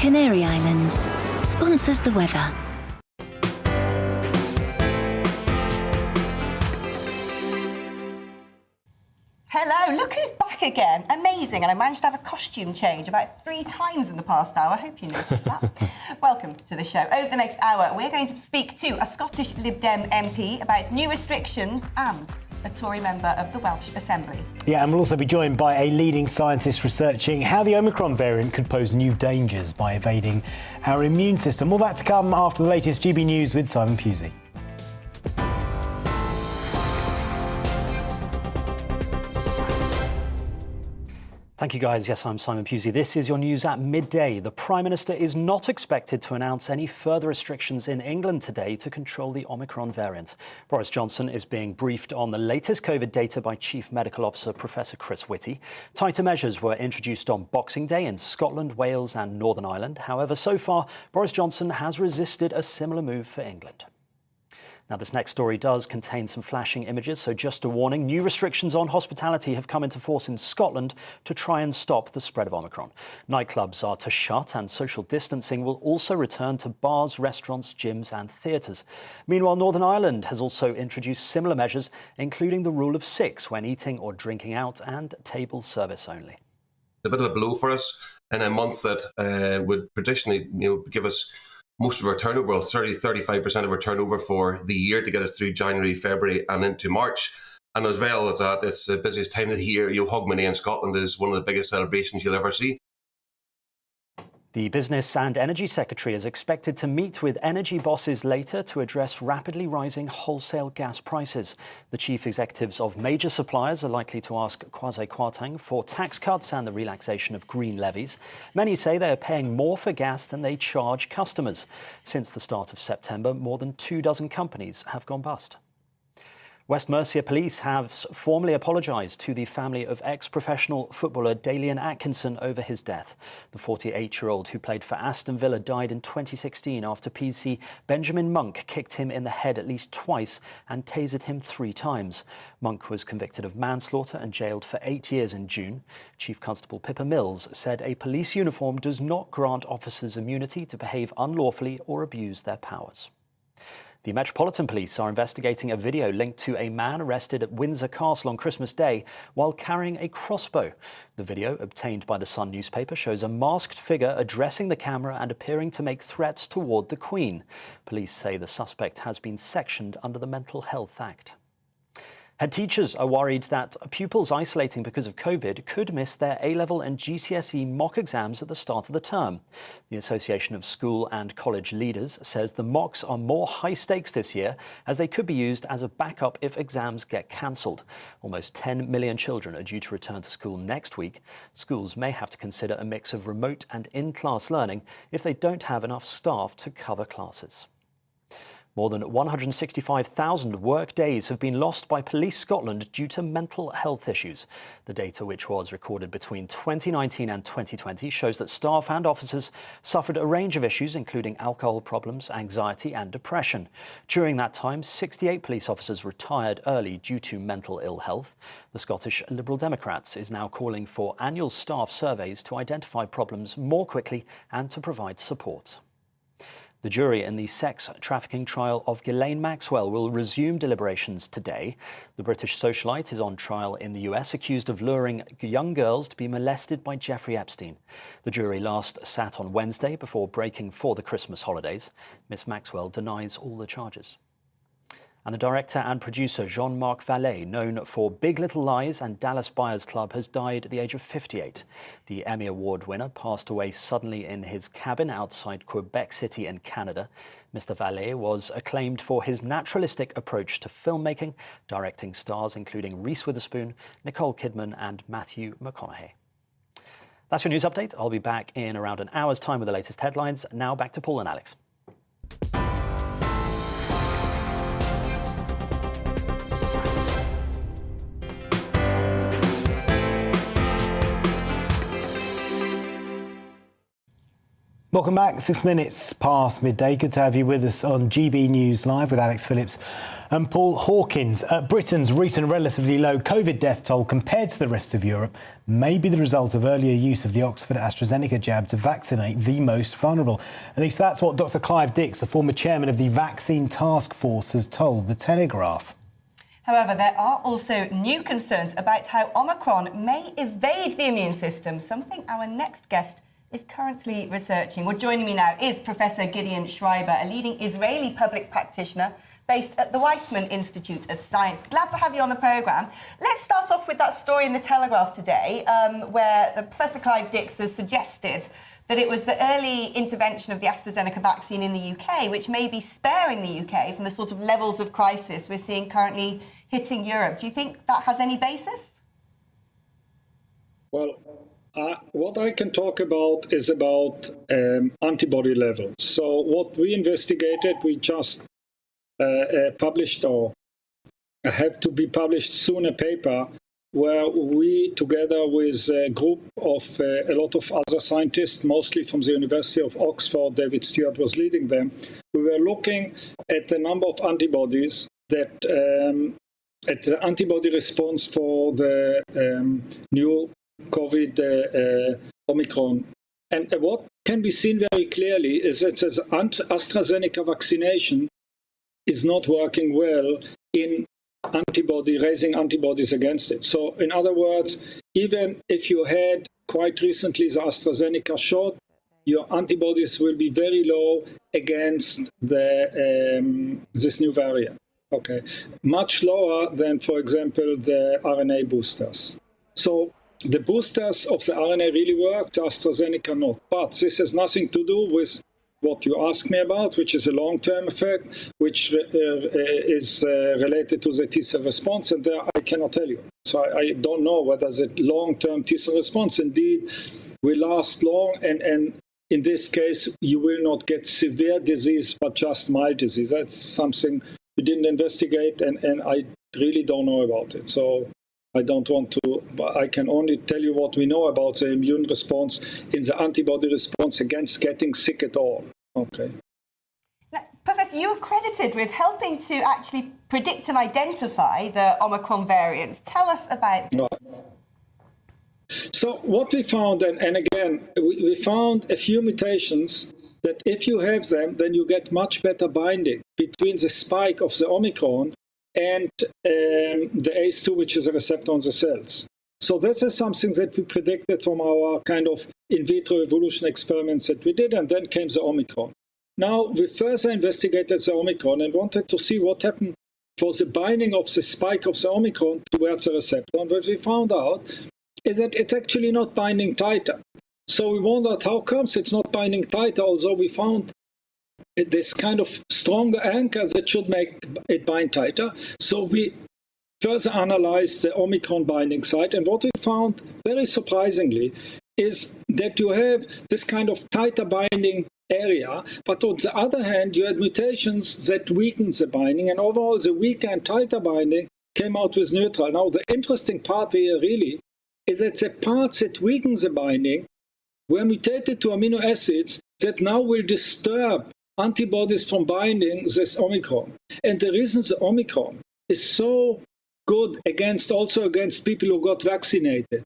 Canary Islands sponsors the weather. Hello, look who's back again. Amazing. And I managed to have a costume change about 3 times in the past hour. I hope you noticed that. Welcome to the show. Over the next hour, we're going to speak to a Scottish Lib Dem MP about new restrictions and a Tory member of the Welsh Assembly. Yeah, and we'll also be joined by a leading scientist researching how the Omicron variant could pose new dangers by evading our immune system. All that to come after the latest GB News with Simon Pusey. Thank you, guys. Yes, I'm Simon Pusey. This is your news at midday. The Prime Minister is not expected to announce any further restrictions in England today to control the Omicron variant. Boris Johnson is being briefed on the latest COVID data by Chief Medical Officer Professor Chris Whitty. Tighter measures were introduced on Boxing Day in Scotland, Wales and Northern Ireland. However, so far, Boris Johnson has resisted a similar move for England. Now, this next story does contain some flashing images, so just a warning. New restrictions on hospitality have come into force in Scotland to try and stop the spread of Omicron. Nightclubs are to shut and social distancing will also return to bars, restaurants, gyms and theatres. Meanwhile, Northern Ireland has also introduced similar measures, including the rule of 6 when eating or drinking out and table service only. It's a bit of a blow for us in a month that would traditionally give us most of our turnover, 30-35% of our turnover for the year to get us through January, February and into March. And as well as that, it's the busiest time of the year. Hogmanay in Scotland is one of the biggest celebrations you'll ever see. The Business and Energy Secretary is expected to meet with energy bosses later to address rapidly rising wholesale gas prices. The chief executives of major suppliers are likely to ask Kwasi Kwarteng for tax cuts and the relaxation of green levies. Many say they are paying more for gas than they charge customers. Since the start of September, more than 24 companies have gone bust. West Mercia Police have formally apologised to the family of ex-professional footballer Dalian Atkinson over his death. The 48-year-old who played for Aston Villa died in 2016 after PC Benjamin Monk kicked him in the head at least twice and tasered him 3 times. Monk was convicted of manslaughter and jailed for 8 years in June. Chief Constable Pippa Mills said a police uniform does not grant officers immunity to behave unlawfully or abuse their powers. The Metropolitan Police are investigating a video linked to a man arrested at Windsor Castle on Christmas Day while carrying a crossbow. The video, obtained by the Sun newspaper, shows a masked figure addressing the camera and appearing to make threats toward the Queen. Police say the suspect has been sectioned under the Mental Health Act. Head teachers are worried that pupils isolating because of COVID could miss their A-level and GCSE mock exams at the start of the term. The Association of School and College Leaders says the mocks are more high stakes this year as they could be used as a backup if exams get cancelled. Almost 10 million children are due to return to school next week. Schools may have to consider a mix of remote and in-class learning if they don't have enough staff to cover classes. More than 165,000 work days have been lost by Police Scotland due to mental health issues. The data, which was recorded between 2019 and 2020, shows that staff and officers suffered a range of issues, including alcohol problems, anxiety and depression. During that time, 68 police officers retired early due to mental ill health. The Scottish Liberal Democrats is now calling for annual staff surveys to identify problems more quickly and to provide support. The jury in the sex trafficking trial of Gelane Maxwell will resume deliberations today. The British socialite is on trial in the US, accused of luring young girls to be molested by Jeffrey Epstein. The jury last sat on Wednesday before breaking for the Christmas holidays. Miss Maxwell denies all the charges. And the director and producer Jean-Marc Vallée, known for Big Little Lies and Dallas Buyers Club, has died at the age of 58. The Emmy Award winner passed away suddenly in his cabin outside Quebec City in Canada. Mr. Vallée was acclaimed for his naturalistic approach to filmmaking, directing stars including Reese Witherspoon, Nicole Kidman and Matthew McConaughey. That's your news update. I'll be back in around an hour's time with the latest headlines. Now back to Paul and Alex. Welcome back. 6 minutes past midday. Good to have you with us on GB News Live with Alex Phillips and Paul Hawkins. Britain's recent relatively low COVID death toll compared to the rest of Europe may be the result of earlier use of the Oxford AstraZeneca jab to vaccinate the most vulnerable. At least that's what Dr. Clive Dix, the former chairman of the Vaccine Task Force, has told The Telegraph. However, there are also new concerns about how Omicron may evade the immune system, something our next guest is currently researching. Well, joining me now is Professor Gideon Schreiber, a leading Israeli public practitioner based at the Weizmann Institute of Science. Glad to have you on the programme. Let's start off with that story in The Telegraph today, where the Professor Clive Dix has suggested that it was the early intervention of the AstraZeneca vaccine in the UK, which may be sparing the UK from the sort of levels of crisis we're seeing currently hitting Europe. Do you think that has any basis? Well, what I can talk about is about antibody levels. So what we investigated, we just published, or have to be published soon, a paper where we, together with a group of a lot of other scientists, mostly from the University of Oxford, David Stewart was leading them, we were looking at the number of antibodies that, at the antibody response for the new COVID Omicron. And what can be seen very clearly is that the AstraZeneca vaccination is not working well in raising antibodies against it. So in other words, even if you had quite recently the AstraZeneca shot, your antibodies will be very low against this new variant. Okay, much lower than, for example, the RNA boosters. So the boosters of the RNA really work, the AstraZeneca not. But this has nothing to do with what you asked me about, which is a long-term effect, which is related to the T-cell response, and there I cannot tell you. So I don't know whether the long-term T-cell response indeed will last long, and in this case, you will not get severe disease, but just mild disease. That's something we didn't investigate, and I really don't know about it. So I don't want to, I can only tell you what we know about the immune response in the antibody response against getting sick at all. Okay. Now, Professor, you were credited with helping to actually predict and identify the Omicron variants. Tell us about this. Right. So what we found, and again, we found a few mutations that if you have them, then you get much better binding between the spike of the Omicron and the ACE2, which is a receptor on the cells. So that is something that we predicted from our kind of in vitro evolution experiments that we did, and then came the Omicron. Now, we further investigated the Omicron and wanted to see what happened for the binding of the spike of the Omicron towards the receptor. And what we found out is that it's actually not binding tighter. So we wondered how comes it's not binding tighter, although we found this kind of stronger anchor that should make it bind tighter. So we further analyzed the Omicron binding site, and what we found, very surprisingly, is that you have this kind of tighter binding area, but on the other hand, you had mutations that weakened the binding, and overall the weaker and tighter binding came out with neutral. Now, the interesting part here really is that the parts that weaken the binding were mutated to amino acids that now will disturb antibodies from binding this Omicron. And the reason the Omicron is so good also against people who got vaccinated,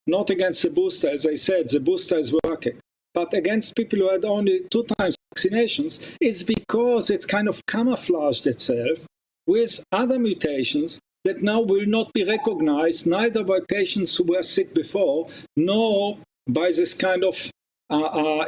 not against the booster, as I said, the booster is working, but against people who had only 2 times vaccinations, is because it's kind of camouflaged itself with other mutations that now will not be recognized neither by patients who were sick before, nor by this kind of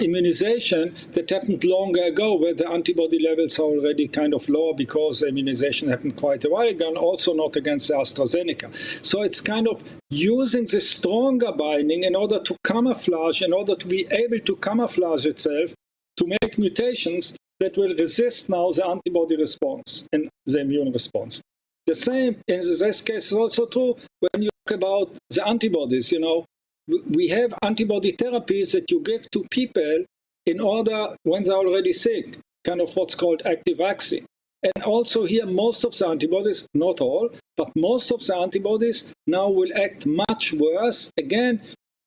immunization that happened longer ago, where the antibody levels are already kind of lower because the immunization happened quite a while ago, and also not against the AstraZeneca. So it's kind of using the stronger binding in order to camouflage, in order to be able to camouflage itself, to make mutations that will resist now the antibody response and the immune response. The same in this case is also true when you talk about the antibodies. You know, we have antibody therapies that you give to people in order when they're already sick, kind of what's called active vaccine. And also here, most of the antibodies, not all, but most of the antibodies now will act much worse, again,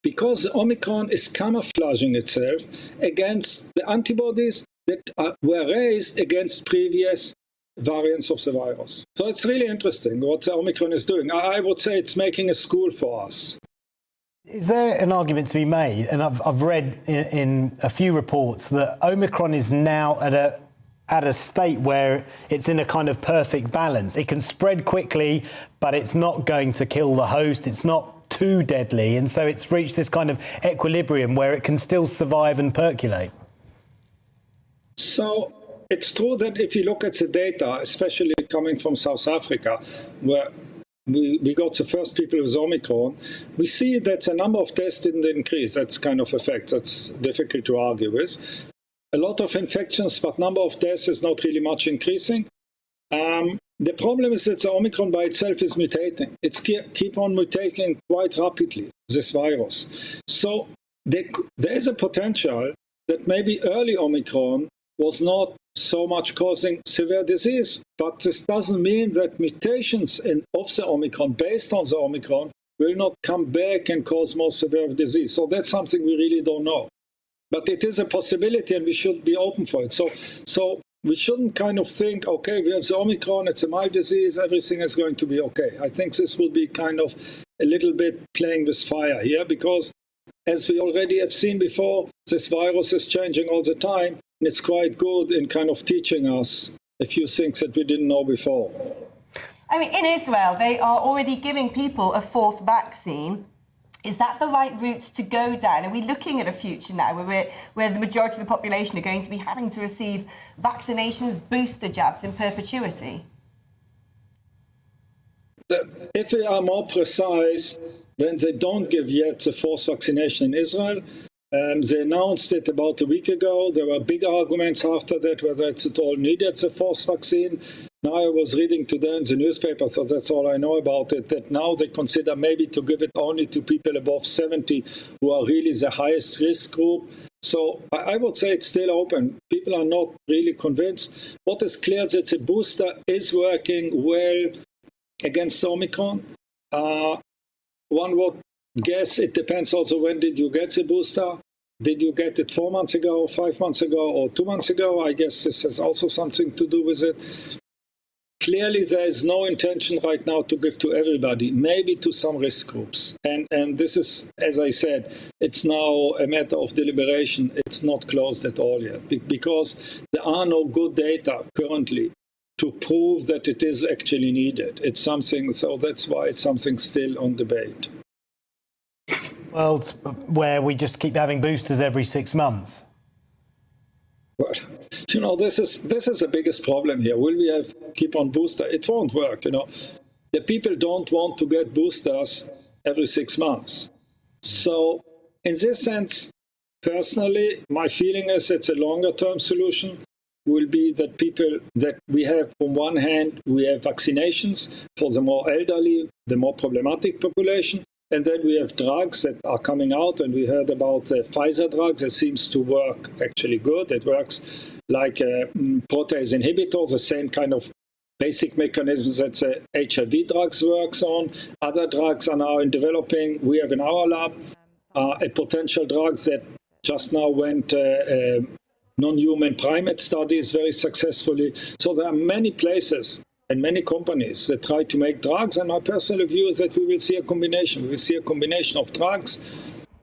because Omicron is camouflaging itself against the antibodies that were raised against previous variants of the virus. So it's really interesting what the Omicron is doing. I would say it's making a school for us. Is there an argument to be made, and I've read in a few reports, that Omicron is now at a state where it's in a kind of perfect balance? It can spread quickly, but it's not going to kill the host. It's not too deadly. And so it's reached this kind of equilibrium where it can still survive and percolate. So it's true that if you look at the data, especially coming from South Africa, where we got the first people with Omicron, we see that the number of tests didn't increase. That's kind of a fact. That's difficult to argue with. A lot of infections, but number of deaths is not really much increasing. The problem is that the Omicron by itself is mutating. It's keep on mutating quite rapidly, this virus. So there is a potential that maybe early Omicron was not so much causing severe disease, but this doesn't mean that mutations of the Omicron, based on the Omicron, will not come back and cause more severe disease. So that's something we really don't know. But it is a possibility, and we should be open for it. So we shouldn't kind of think, okay, we have the Omicron, it's a mild disease, everything is going to be okay. I think this will be kind of a little bit playing with fire here, because as we already have seen before, this virus is changing all the time, and it's quite good in kind of teaching us a few things that we didn't know before. I mean, in Israel, they are already giving people a fourth vaccine. Is that the right route to go down? Are we looking at a future now where the majority of the population are going to be having to receive vaccinations, booster jabs in perpetuity? If we are more precise, then they don't give yet the fourth vaccination in Israel. They announced it about a week ago. There were big arguments after that, whether it's at all needed, the fourth vaccine. Now I was reading today in the newspaper, so that's all I know about it, that now they consider maybe to give it only to people above 70 who are really the highest risk group. So I would say it's still open. People are not really convinced. What is clear is that the booster is working well against Omicron. One would guess it depends also when did you get the booster. Did you get it 4 months ago, 5 months ago, or 2 months ago? I guess this has also something to do with it. Clearly, there is no intention right now to give to everybody, maybe to some risk groups. And this is, as I said, it's now a matter of deliberation. It's not closed at all yet, because there are no good data currently to prove that it is actually needed. It's something, so that's why it's something still on debate. Well, where we just keep having boosters every 6 months. Well, you know, this is the biggest problem here. Will we keep on booster? It won't work. You know, the people don't want to get boosters every 6 months. So, in this sense, personally, my feeling is it's a longer-term solution. Will be that we have, on one hand, we have vaccinations for the more elderly, the more problematic population. And then we have drugs that are coming out, and we heard about the Pfizer drugs. It seems to work actually good. It works like a protease inhibitor, the same kind of basic mechanisms that the HIV drugs works on. Other drugs are now in developing. We have in our lab a potential drug that just now went non-human primate studies very successfully. So there are many places and many companies that try to make drugs, and my personal view is that we will see a combination. We will see a combination of drugs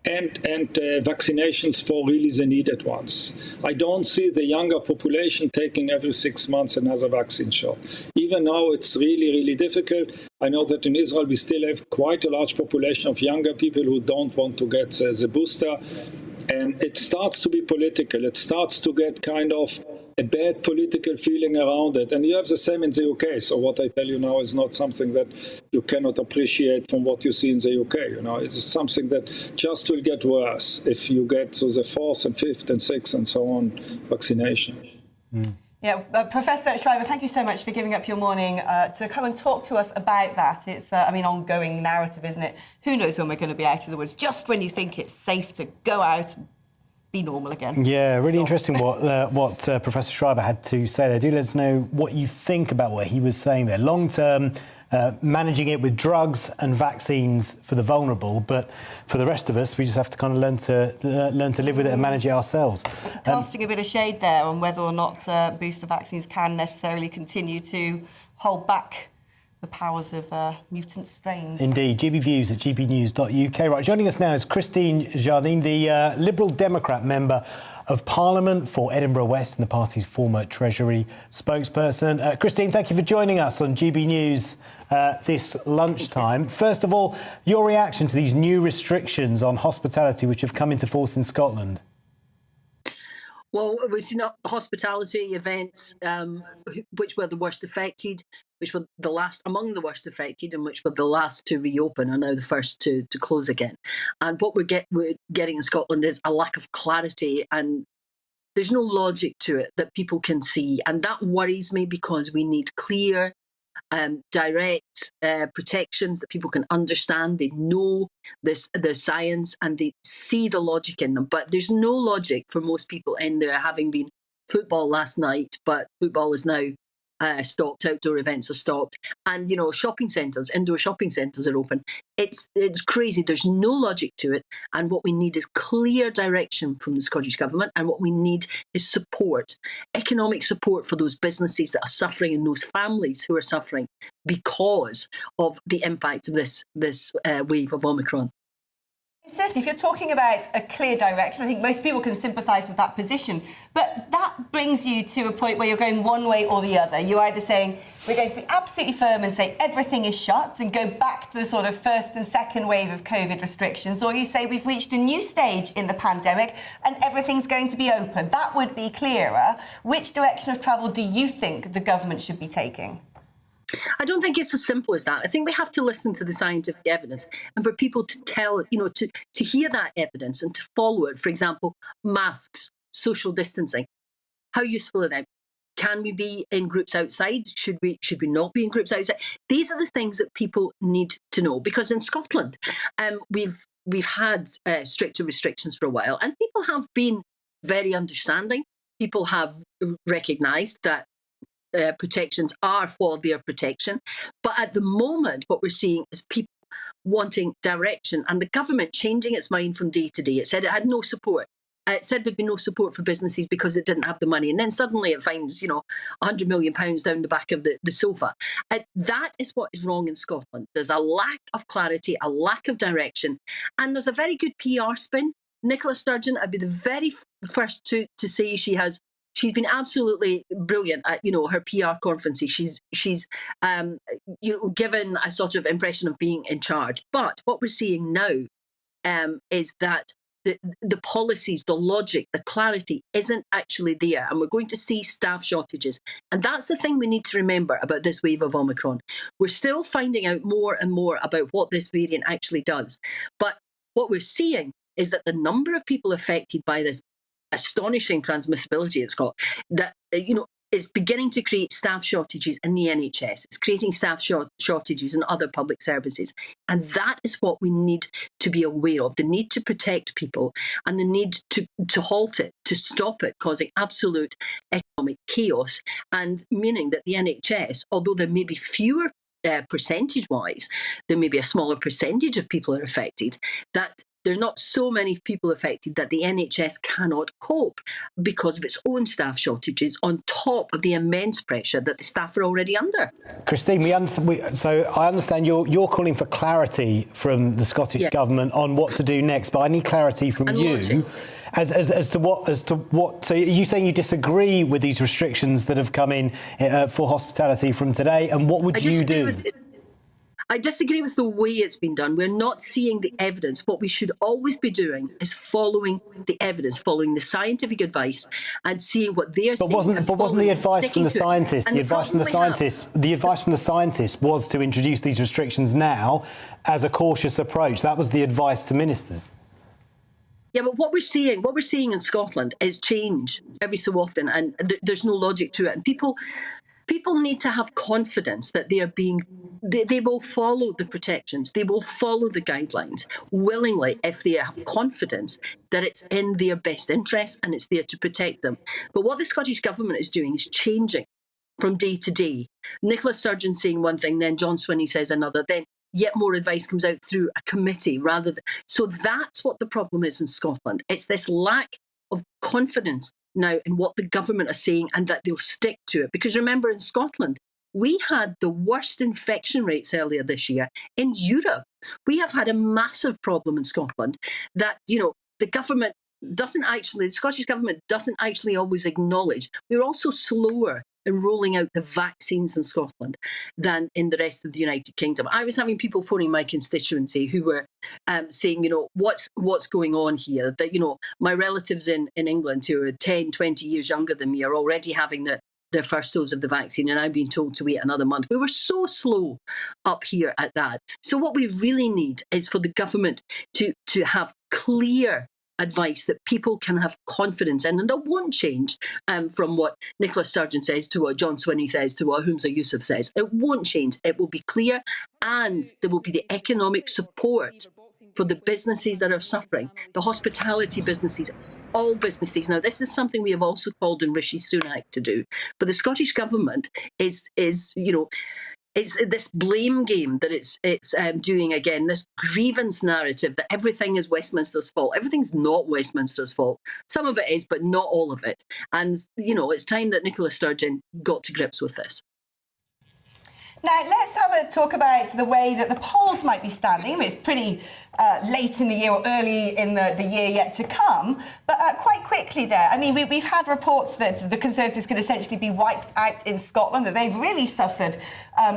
and vaccinations for really the needed ones. I don't see the younger population taking every 6 months another vaccine shot. Even now, it's really, really difficult. I know that in Israel, we still have quite a large population of younger people who don't want to get the booster. And it starts to be political. It starts to get kind of a bad political feeling around it. And you have the same in the UK. So what I tell you now is not something that you cannot appreciate from what you see in the UK. You know, it's something that just will get worse if you get to the 4th and 5th and 6th and so on vaccination. Yeah, Professor Schreiber, thank you so much for giving up your morning to come and talk to us about that. It's, ongoing narrative, isn't it? Who knows when we're going to be out of the woods? Just when you think it's safe to go out and be normal again. Yeah, really interesting what Professor Schreiber had to say there. Do let us know what you think about what he was saying there. Long term, managing it with drugs and vaccines for the vulnerable, but for the rest of us, we just have to kind of learn to live with it and manage it ourselves. Casting a bit of shade there on whether or not booster vaccines can necessarily continue to hold back the powers of mutant strains. Indeed. GB Views at gbnews.uk. Right, joining us now is Christine Jardine, the Liberal Democrat member of Parliament for Edinburgh West and the party's former Treasury spokesperson. Christine, thank you for joining us on GB News this lunchtime. First of all, your reaction to these new restrictions on hospitality which have come into force in Scotland. Well, we've seen hospitality events which were the worst affected, which were the last among the worst affected, and which were the last to reopen, are now the first to close again. And what we're getting in Scotland is a lack of clarity, and there's no logic to it that people can see. And that worries me, because we need clear, direct protections that people can understand. They know the science and they see the logic in them. But there's no logic for most people in there, having been football last night, but football is now stopped, outdoor events are stopped, and shopping centres, indoor shopping centres are open. It's crazy. There's no logic to it, and what we need is clear direction from the Scottish Government, and what we need is support, economic support for those businesses that are suffering and those families who are suffering because of the impact of this wave of Omicron. Certainly, if you're talking about a clear direction, I think most people can sympathise with that position. But that brings you to a point where you're going one way or the other. You're either saying we're going to be absolutely firm and say everything is shut and go back to the sort of first and second wave of COVID restrictions, or you say we've reached a new stage in the pandemic and everything's going to be open. That would be clearer. Which direction of travel do you think the government should be taking? I don't think it's as simple as that. I think we have to listen to the scientific evidence, and for people to tell, to hear that evidence and to follow it. For example, masks, social distancing. How useful are they? Can we be in groups outside? Should we not be in groups outside? These are the things that people need to know, because in Scotland, we've had stricter restrictions for a while, and people have been very understanding. People have recognised that protections are for their protection. But at the moment, what we're seeing is people wanting direction, and the government changing its mind from day to day. It said it had no support. It said there'd be no support for businesses because it didn't have the money. And then suddenly it finds, £100 million down the back of the sofa. That is what is wrong in Scotland. There's a lack of clarity, a lack of direction, and there's a very good PR spin. Nicola Sturgeon, I'd be the very first to say she's been absolutely brilliant at, her PR conferences. She's given a sort of impression of being in charge. But what we're seeing now is that the policies, the logic, the clarity isn't actually there. And we're going to see staff shortages. And that's the thing we need to remember about this wave of Omicron. We're still finding out more and more about what this variant actually does. But what we're seeing is that the number of people affected by this astonishing transmissibility it's got, that it's beginning to create staff shortages in the NHS. It's creating staff shortages in other public services, and that is what we need to be aware of: the need to protect people and the need to halt it, to stop it causing absolute economic chaos, and meaning that the NHS, although there may be fewer percentage-wise, there may be a smaller percentage of people are affected, that there are not so many people affected that the NHS cannot cope because of its own staff shortages, on top of the immense pressure that the staff are already under. Christine, so I understand you're calling for clarity from the Scottish Government on what to do next, but I need clarity from you as to what. So are you saying you disagree with these restrictions that have come in for hospitality from today, and what would you do? I disagree with the way it's been done. We're not seeing the evidence. What we should always be doing is following the evidence, following the scientific advice, and seeing what they're saying. But wasn't the advice from the scientists? The advice from the scientists was to introduce these restrictions now as a cautious approach. That was the advice to ministers. Yeah, but what we're seeing in Scotland is change every so often, and there's no logic to it. And people need to have confidence that they will follow the protections, they will follow the guidelines willingly if they have confidence that it's in their best interest and it's there to protect them. But what the Scottish Government is doing is changing from day to day. Nicola Sturgeon saying one thing, then John Swinney says another, then yet more advice comes out through a committee rather than... So that's what the problem is in Scotland. It's this lack of confidence now in what the government are saying and that they'll stick to it. Because remember, in Scotland, we had the worst infection rates earlier this year in Europe. We have had a massive problem in Scotland that, the government doesn't actually, the Scottish government doesn't actually always acknowledge. We're also slower in rolling out the vaccines in Scotland than in the rest of the United Kingdom. I was having people phoning my constituency who were saying, what's going on here? That, my relatives in England who are 10, 20 years younger than me are already having their first dose of the vaccine, and I'm being told to wait another month. We were so slow up here at that. So what we really need is for the government to have clear advice that people can have confidence in, and that won't change from what Nicola Sturgeon says to what John Swinney says to what Humza Yousaf says. It won't change. It will be clear, and there will be the economic support for the businesses that are suffering, the hospitality businesses, all businesses. Now, this is something we have also called on Rishi Sunak to do, but the Scottish government is it's this blame game that it's doing again, this grievance narrative that everything is Westminster's fault. Everything's not Westminster's fault. Some of it is, but not all of it. And, it's time that Nicola Sturgeon got to grips with this. Now, let's have a talk about the way that the polls might be standing. I mean, it's pretty late in the year or early in the year yet to come, but quite quickly there. I mean, we've had reports that the Conservatives could essentially be wiped out in Scotland, that they've really suffered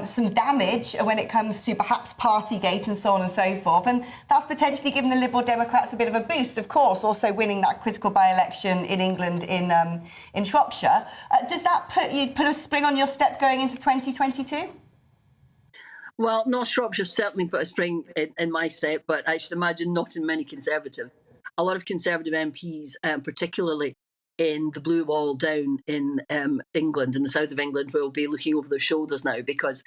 some damage when it comes to perhaps Partygate and so on and so forth, and that's potentially given the Liberal Democrats a bit of a boost, of course, also winning that critical by-election in England in Shropshire. Does that put a spring on your step going into 2022? Well, North Shropshire certainly put a spring in my step, but I should imagine not in many Conservatives. A lot of Conservative MPs, particularly in the Blue Wall down in England, in the south of England, will be looking over their shoulders now because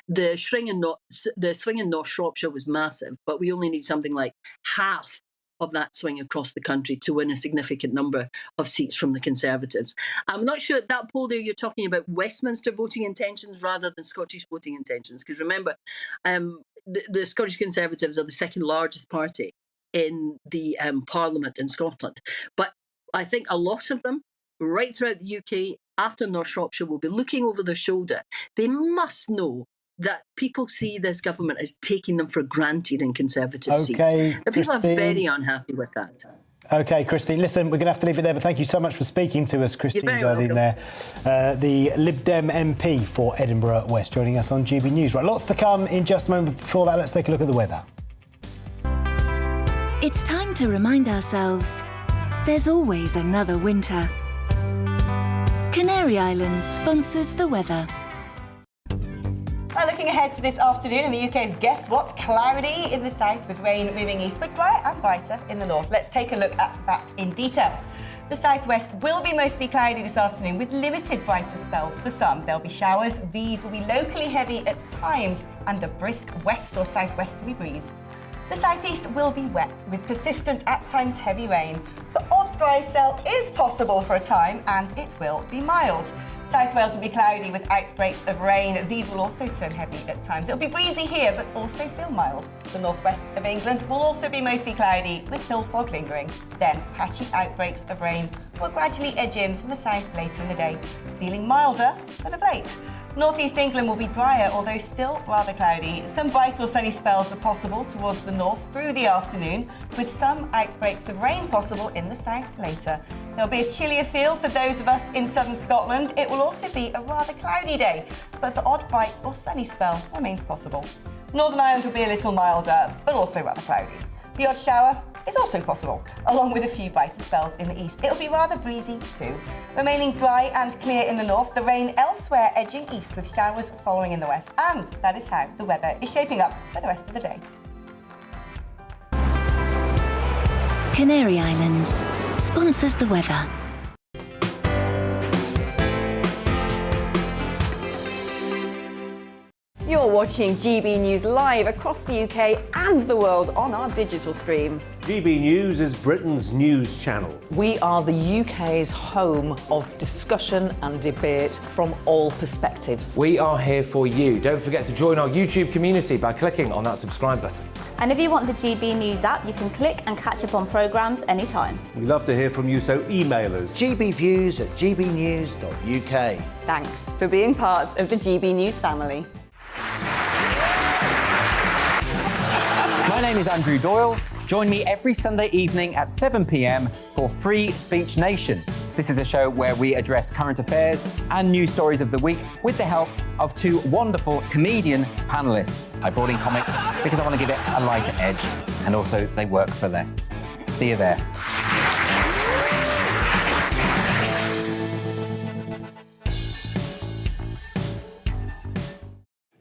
the swing in North Shropshire was massive, but we only need something like half of that swing across the country to win a significant number of seats from the Conservatives. I'm not sure that poll there you're talking about Westminster voting intentions rather than Scottish voting intentions, because remember, the Scottish Conservatives are the second largest party in the Parliament in Scotland. But I think a lot of them, right throughout the UK, after North Shropshire, will be looking over their shoulder. They must know that people see this government as taking them for granted in Conservative seats. The people are very unhappy with that. OK, Christine, listen, we're going to have to leave it there, but thank you so much for speaking to us, Christine Jardine there, the Lib Dem MP for Edinburgh West, joining us on GB News. Right, lots to come in just a moment. Before that, let's take a look at the weather. It's time to remind ourselves there's always another winter. Canary Islands sponsors the weather. Looking ahead to this afternoon in the UK's, guess what? Cloudy in the south with rain moving east, but drier and brighter in the north. Let's take a look at that in detail. The southwest will be mostly cloudy this afternoon with limited brighter spells for some. There'll be showers. These will be locally heavy at times and a brisk west or southwesterly breeze. The southeast will be wet with persistent, at times heavy rain. The odd dry spell is possible for a time and it will be mild. South Wales will be cloudy with outbreaks of rain. These will also turn heavy at times. It'll be breezy here, but also feel mild. The northwest of England will also be mostly cloudy with hill fog lingering. Then patchy outbreaks of rain will gradually edge in from the south later in the day, feeling milder than of late. Northeast England will be drier, although still rather cloudy. Some bright or sunny spells are possible towards the north through the afternoon, with some outbreaks of rain possible in the south later. There'll be a chillier feel for those of us in southern Scotland. It will also be a rather cloudy day, but the odd bright or sunny spell remains possible. Northern Ireland will be a little milder, but also rather cloudy. The odd shower is also possible, along with a few brighter spells in the east. It'll be rather breezy too. Remaining dry and clear in the north, the rain elsewhere edging east with showers following in the west. And that is how the weather is shaping up for the rest of the day. Canary Islands sponsors the weather. You're watching GB News live across the UK and the world on our digital stream. GB News is Britain's news channel. We are the UK's home of discussion and debate from all perspectives. We are here for you. Don't forget to join our YouTube community by clicking on that subscribe button. And if you want the GB News app, you can click and catch up on programmes anytime. We love to hear from you, so email us. gbviews@gbnews.uk. Thanks for being part of the GB News family. My name is Andrew Doyle. Join me every Sunday evening at 7 p.m. for Free Speech Nation. This is a show where we address current affairs and news stories of the week with the help of two wonderful comedian panellists. I brought in comics because I want to give it a lighter edge, and also they work for less. See you there.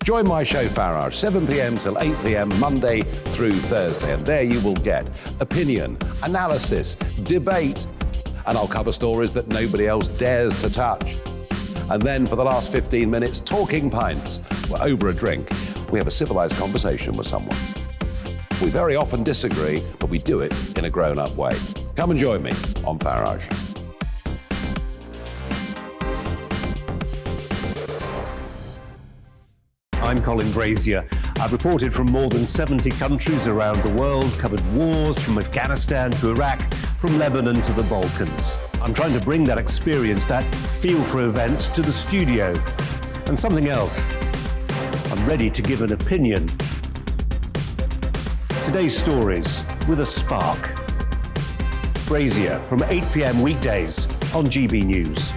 Join my show Farage, 7 p.m. till 8 p.m. Monday through Thursday, and there you will get opinion, analysis, debate, and I'll cover stories that nobody else dares to touch. And then for the last 15 minutes, talking pints. We're over a drink. We have a civilised conversation with someone. We very often disagree, but we do it in a grown-up way. Come and join me on Farage. I'm Colin Brazier. I've reported from more than 70 countries around the world, covered wars from Afghanistan to Iraq, from Lebanon to the Balkans. I'm trying to bring that experience, that feel for events, to the studio. And something else. I'm ready to give an opinion. Today's stories with a spark. Brazier from 8 p.m. weekdays on GB News.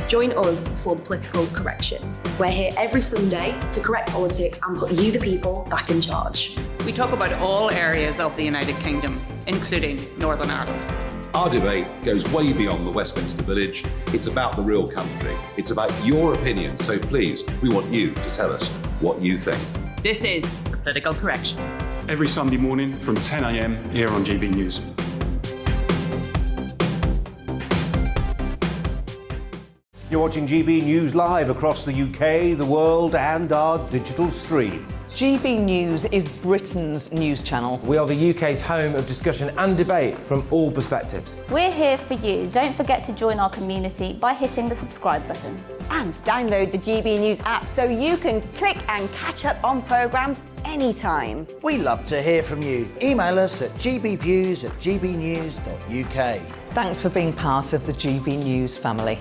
Join us for the Political Correction. We're here every Sunday to correct politics and put you, the people, back in charge. We talk about all areas of the United Kingdom, including Northern Ireland. Our debate goes way beyond the Westminster Village. It's about the real country. It's about your opinion. So please, we want you to tell us what you think. This is the Political Correction. Every Sunday morning from 10 a.m. here on GB News. You're watching GB News live across the UK, the world, and our digital stream. GB News is Britain's news channel. We are the UK's home of discussion and debate from all perspectives. We're here for you. Don't forget to join our community by hitting the subscribe button. And download the GB News app so you can click and catch up on programmes anytime. We love to hear from you. Email us at gbviews@gbnews.uk. Thanks for being part of the GB News family.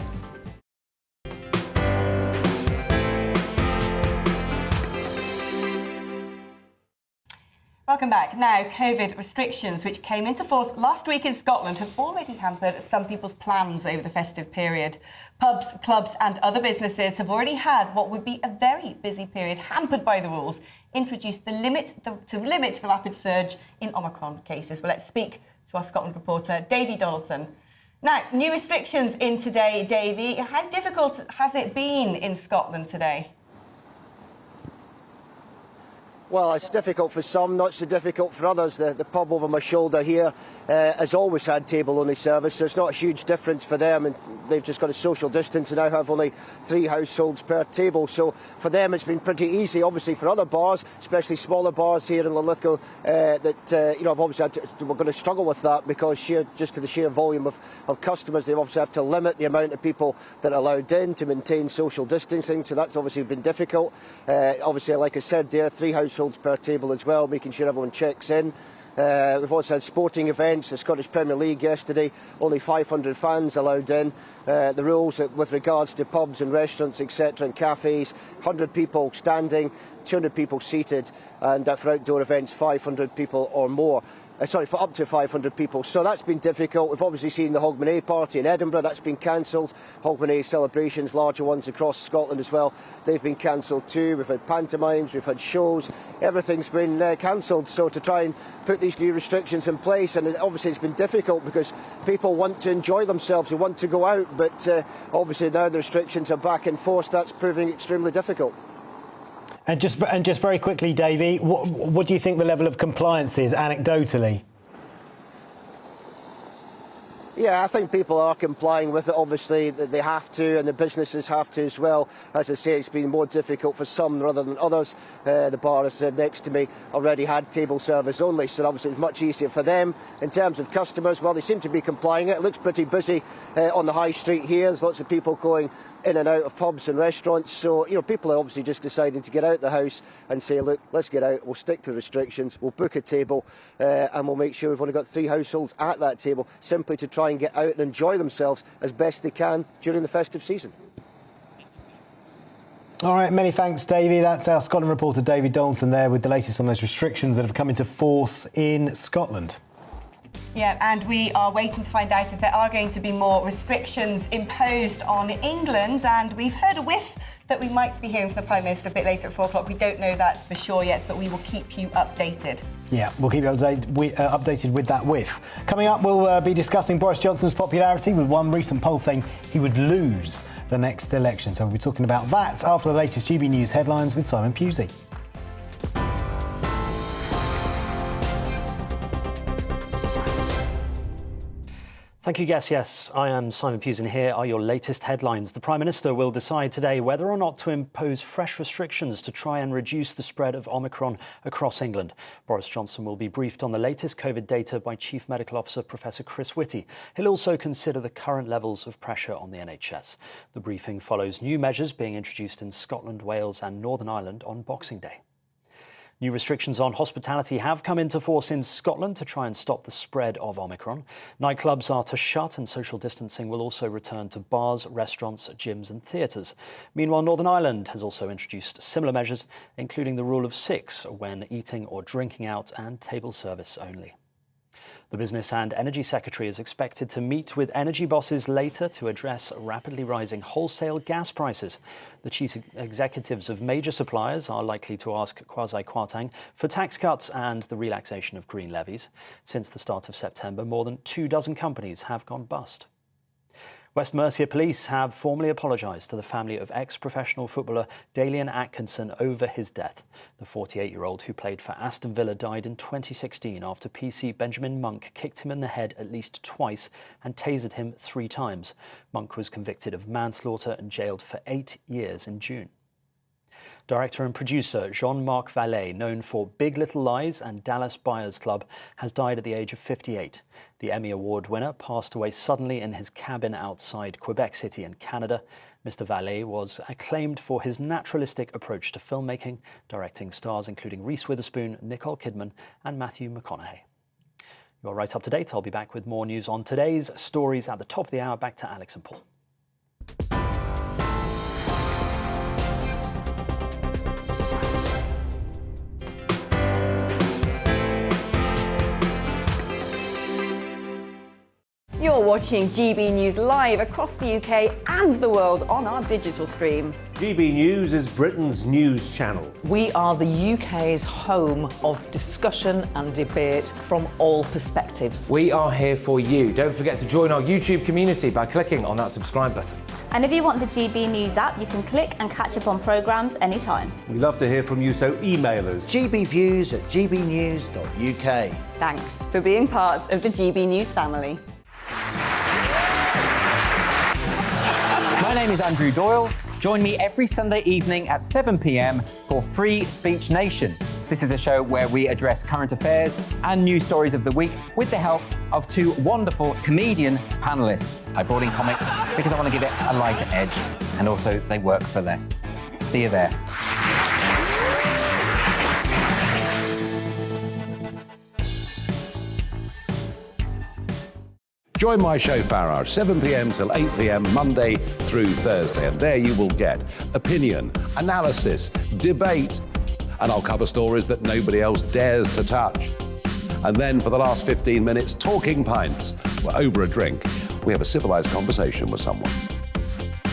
Welcome back. Now, COVID restrictions, which came into force last week in Scotland, have already hampered some people's plans over the festive period. Pubs, clubs and other businesses have already had what would be a very busy period hampered by the rules introduced to limit the rapid surge in Omicron cases. Well, let's speak to our Scotland reporter, Davy Donaldson. Now, new restrictions in today, Davy. How difficult has it been in Scotland today? Well, it's difficult for some, not so difficult for others. The pub over my shoulder here has always had table-only service, so it's not a huge difference for them. And they've just got a social distance and now have only 3 households per table. So for them, it's been pretty easy. Obviously, for other bars, especially smaller bars here in Linlithgow, have obviously we're going to struggle with that because just to the sheer volume of customers, they obviously have to limit the amount of people that are allowed in to maintain social distancing. So that's obviously been difficult. Obviously, like I said, there are 3 households per table as well, making sure everyone checks in. We've also had sporting events, the Scottish Premier League yesterday, only 500 fans allowed in. The rules with regards to pubs and restaurants, etc., and cafes, 100 people standing, 200 people seated, and for outdoor events, 500 people or more. For up to 500 people. So that's been difficult. We've obviously seen the Hogmanay party in Edinburgh, that's been cancelled. Hogmanay celebrations, larger ones across Scotland as well, they've been cancelled too. We've had pantomimes, we've had shows, everything's been cancelled. So to try and put these new restrictions in place, and obviously it's been difficult because people want to enjoy themselves, they want to go out, but obviously now the restrictions are back in force, that's proving extremely difficult. And just very quickly, Davey, what do you think the level of compliance is anecdotally? Yeah, I think people are complying with it. Obviously, they have to, and the businesses have to as well. As I say, it's been more difficult for some rather than others. The bar next to me already had table service only, so obviously it's much easier for them. In terms of customers, well, they seem to be complying. It looks pretty busy on the high street here. There's lots of people going in and out of pubs and restaurants. So, people are obviously just deciding to get out the house and say, look, let's get out, we'll stick to the restrictions, we'll book a table, and we'll make sure we've only got 3 households at that table, simply to try and get out and enjoy themselves as best they can during the festive season. All right, many thanks, Davey. That's our Scotland reporter, David Donaldson, there with the latest on those restrictions that have come into force in Scotland. Yeah, and we are waiting to find out if there are going to be more restrictions imposed on England. And we've heard a whiff that we might be hearing from the Prime Minister a bit later at 4 o'clock. We don't know that for sure yet, but we will keep you updated. Yeah, we'll keep you updated with that whiff. Coming up, we'll be discussing Boris Johnson's popularity, with one recent poll saying he would lose the next election. So we'll be talking about that after the latest GB News headlines with Simon Pusey. Thank you, Guess. Yes, I am Simon Pusey, and here are your latest headlines. The Prime Minister will decide today whether or not to impose fresh restrictions to try and reduce the spread of Omicron across England. Boris Johnson will be briefed on the latest COVID data by Chief Medical Officer Professor Chris Whitty. He'll also consider the current levels of pressure on the NHS. The briefing follows new measures being introduced in Scotland, Wales and Northern Ireland on Boxing Day. New restrictions on hospitality have come into force in Scotland to try and stop the spread of Omicron. Nightclubs are to shut and social distancing will also return to bars, restaurants, gyms and theatres. Meanwhile, Northern Ireland has also introduced similar measures, including the rule of 6 when eating or drinking out and table service only. The Business and Energy Secretary is expected to meet with energy bosses later to address rapidly rising wholesale gas prices. The chief executives of major suppliers are likely to ask Kwasi Kwarteng for tax cuts and the relaxation of green levies. Since the start of September, more than 24 companies have gone bust. West Mercia Police have formally apologised to the family of ex-professional footballer Dalian Atkinson over his death. The 48-year-old who played for Aston Villa died in 2016 after PC Benjamin Monk kicked him in the head at least twice and tasered him 3 times. Monk was convicted of manslaughter and jailed for 8 years in June. Director and producer Jean-Marc Vallée, known for Big Little Lies and Dallas Buyers Club, has died at the age of 58. The Emmy Award winner passed away suddenly in his cabin outside Quebec City in Canada. Mr. Vallée was acclaimed for his naturalistic approach to filmmaking, directing stars including Reese Witherspoon, Nicole Kidman and Matthew McConaughey. You're right up to date. I'll be back with more news on today's stories at the top of the hour. Back to Alex and Paul. You're watching GB News live across the UK and the world on our digital stream. GB News is Britain's news channel. We are the UK's home of discussion and debate from all perspectives. We are here for you. Don't forget to join our YouTube community by clicking on that subscribe button. And if you want the GB News app, you can click and catch up on programmes anytime. We love to hear from you, so email us. gbviews@gbnews.uk. Thanks for being part of the GB News family. My name is Andrew Doyle. Join me every Sunday evening at 7 p.m. for Free Speech Nation. This is a show where we address current affairs and news stories of the week with the help of 2 wonderful comedian panellists. I brought in comics because I want to give it a lighter edge, and also they work for less. See you there. Join my show Farage, 7 p.m. till 8 p.m. Monday through Thursday, and there you will get opinion, analysis, debate, and I'll cover stories that nobody else dares to touch. And then for the last 15 minutes, talking pints. We're over a drink. We have a civilised conversation with someone.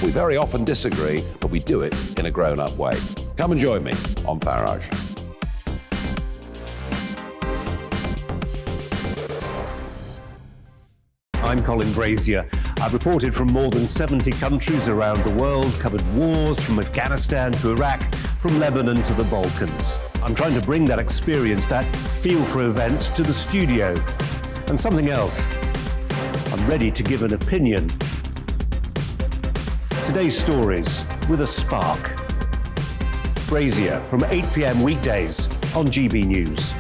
We very often disagree, but we do it in a grown-up way. Come and join me on Farage. I'm Colin Brazier. I've reported from more than 70 countries around the world, covered wars from Afghanistan to Iraq, from Lebanon to the Balkans. I'm trying to bring that experience, that feel for events, to the studio. And something else. I'm ready to give an opinion. Today's stories with a spark. Brazier from 8 p.m. weekdays on GB News.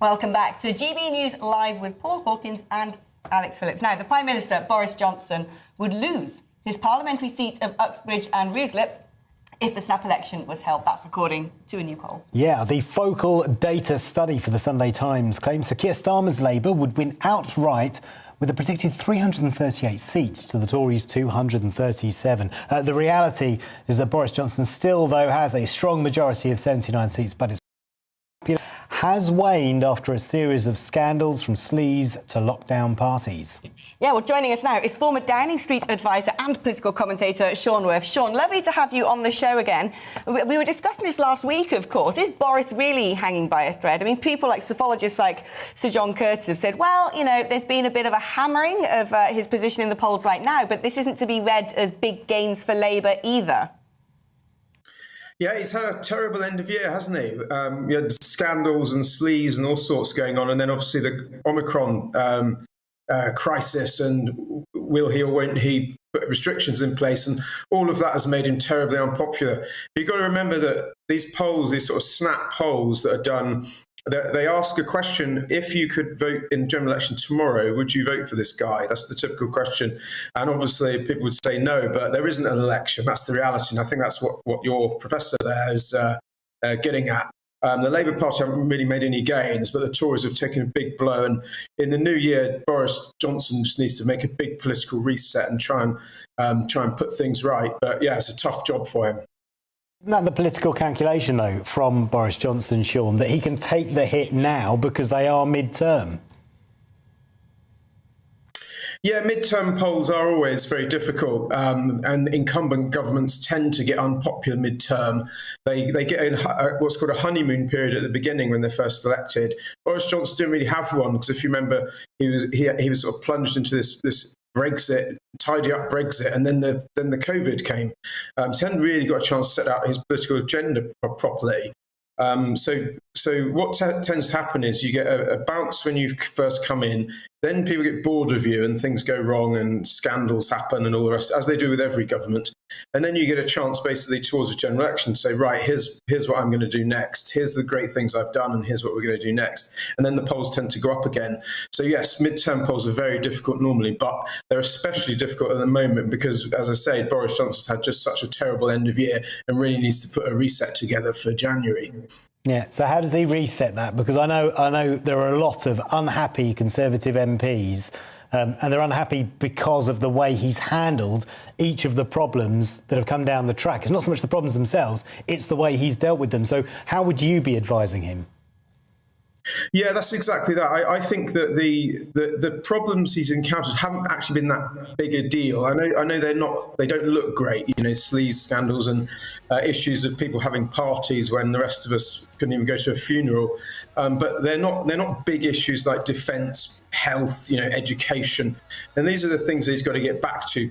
Welcome back to GB News Live with Paul Hawkins and Alex Phillips. Now, the Prime Minister, Boris Johnson, would lose his parliamentary seat of Uxbridge and Ruislip if the snap election was held. That's according to a new poll. Yeah, the Focal Data study for the Sunday Times claims Sir Keir Starmer's Labour would win outright with a predicted 338 seats to the Tories' 237. The reality is that Boris Johnson still, though, has a strong majority of 79 seats, but his has waned after a series of scandals from sleaze to lockdown parties. Yeah, well, joining us now is former Downing Street advisor and political commentator Sean Worth. Sean, lovely to have you on the show again. We were discussing this last week, of course. Is Boris really hanging by a thread? I mean, people like psephologists like Sir John Curtis have said, well, you know, there's been a bit of a hammering of his position in the polls right now, but this isn't to be read as big gains for Labour either. Yeah, he's had a terrible end of year, hasn't he? He had scandals and sleaze and all sorts going on, and then obviously the Omicron crisis, and will he or won't he put restrictions in place, and all of that has made him terribly unpopular. But you've got to remember that these polls, these sort of snap polls that are done, they ask a question: if you could vote in the general election tomorrow, would you vote for this guy? That's the typical question. And obviously people would say no, but there isn't an election. That's the reality. And I think that's what your professor there is getting at. The Labour Party haven't really made any gains, but the Tories have taken a big blow. And in the new year, Boris Johnson just needs to make a big political reset and try and put things right. But yeah, it's a tough job for him. Isn't that the political calculation, though, from Boris Johnson, Sean, that he can take the hit now because they are mid-term? Yeah, mid-term polls are always very difficult, and incumbent governments tend to get unpopular mid-term. They get what's called a honeymoon period at the beginning when they're first elected. Boris Johnson didn't really have one because, if you remember, he was sort of plunged into this Brexit, tidy up Brexit, and then the COVID came. So he hadn't really got a chance to set out his political agenda properly. So what tends to happen is you get a bounce when you first come in, then people get bored of you and things go wrong and scandals happen and all the rest, as they do with every government. And then you get a chance basically towards a general election to say, right, here's what I'm going to do next. Here's the great things I've done and here's what we're going to do next. And then the polls tend to go up again. So yes, midterm polls are very difficult normally, but they're especially difficult at the moment because, as I say, Boris Johnson's had just such a terrible end of year and really needs to put a reset together for January. Yeah, so how does he reset that? Because I know there are a lot of unhappy Conservative MPs, and they're unhappy because of the way he's handled each of the problems that have come down the track. It's not so much the problems themselves, it's the way he's dealt with them. So how would you be advising him? Yeah, that's exactly that. I think that the problems he's encountered haven't actually been that big a deal. I know they don't look great, you know, sleaze scandals and issues of people having parties when the rest of us couldn't even go to a funeral. But they're not big issues like defence, health, you know, education. And these are the things that he's got to get back to,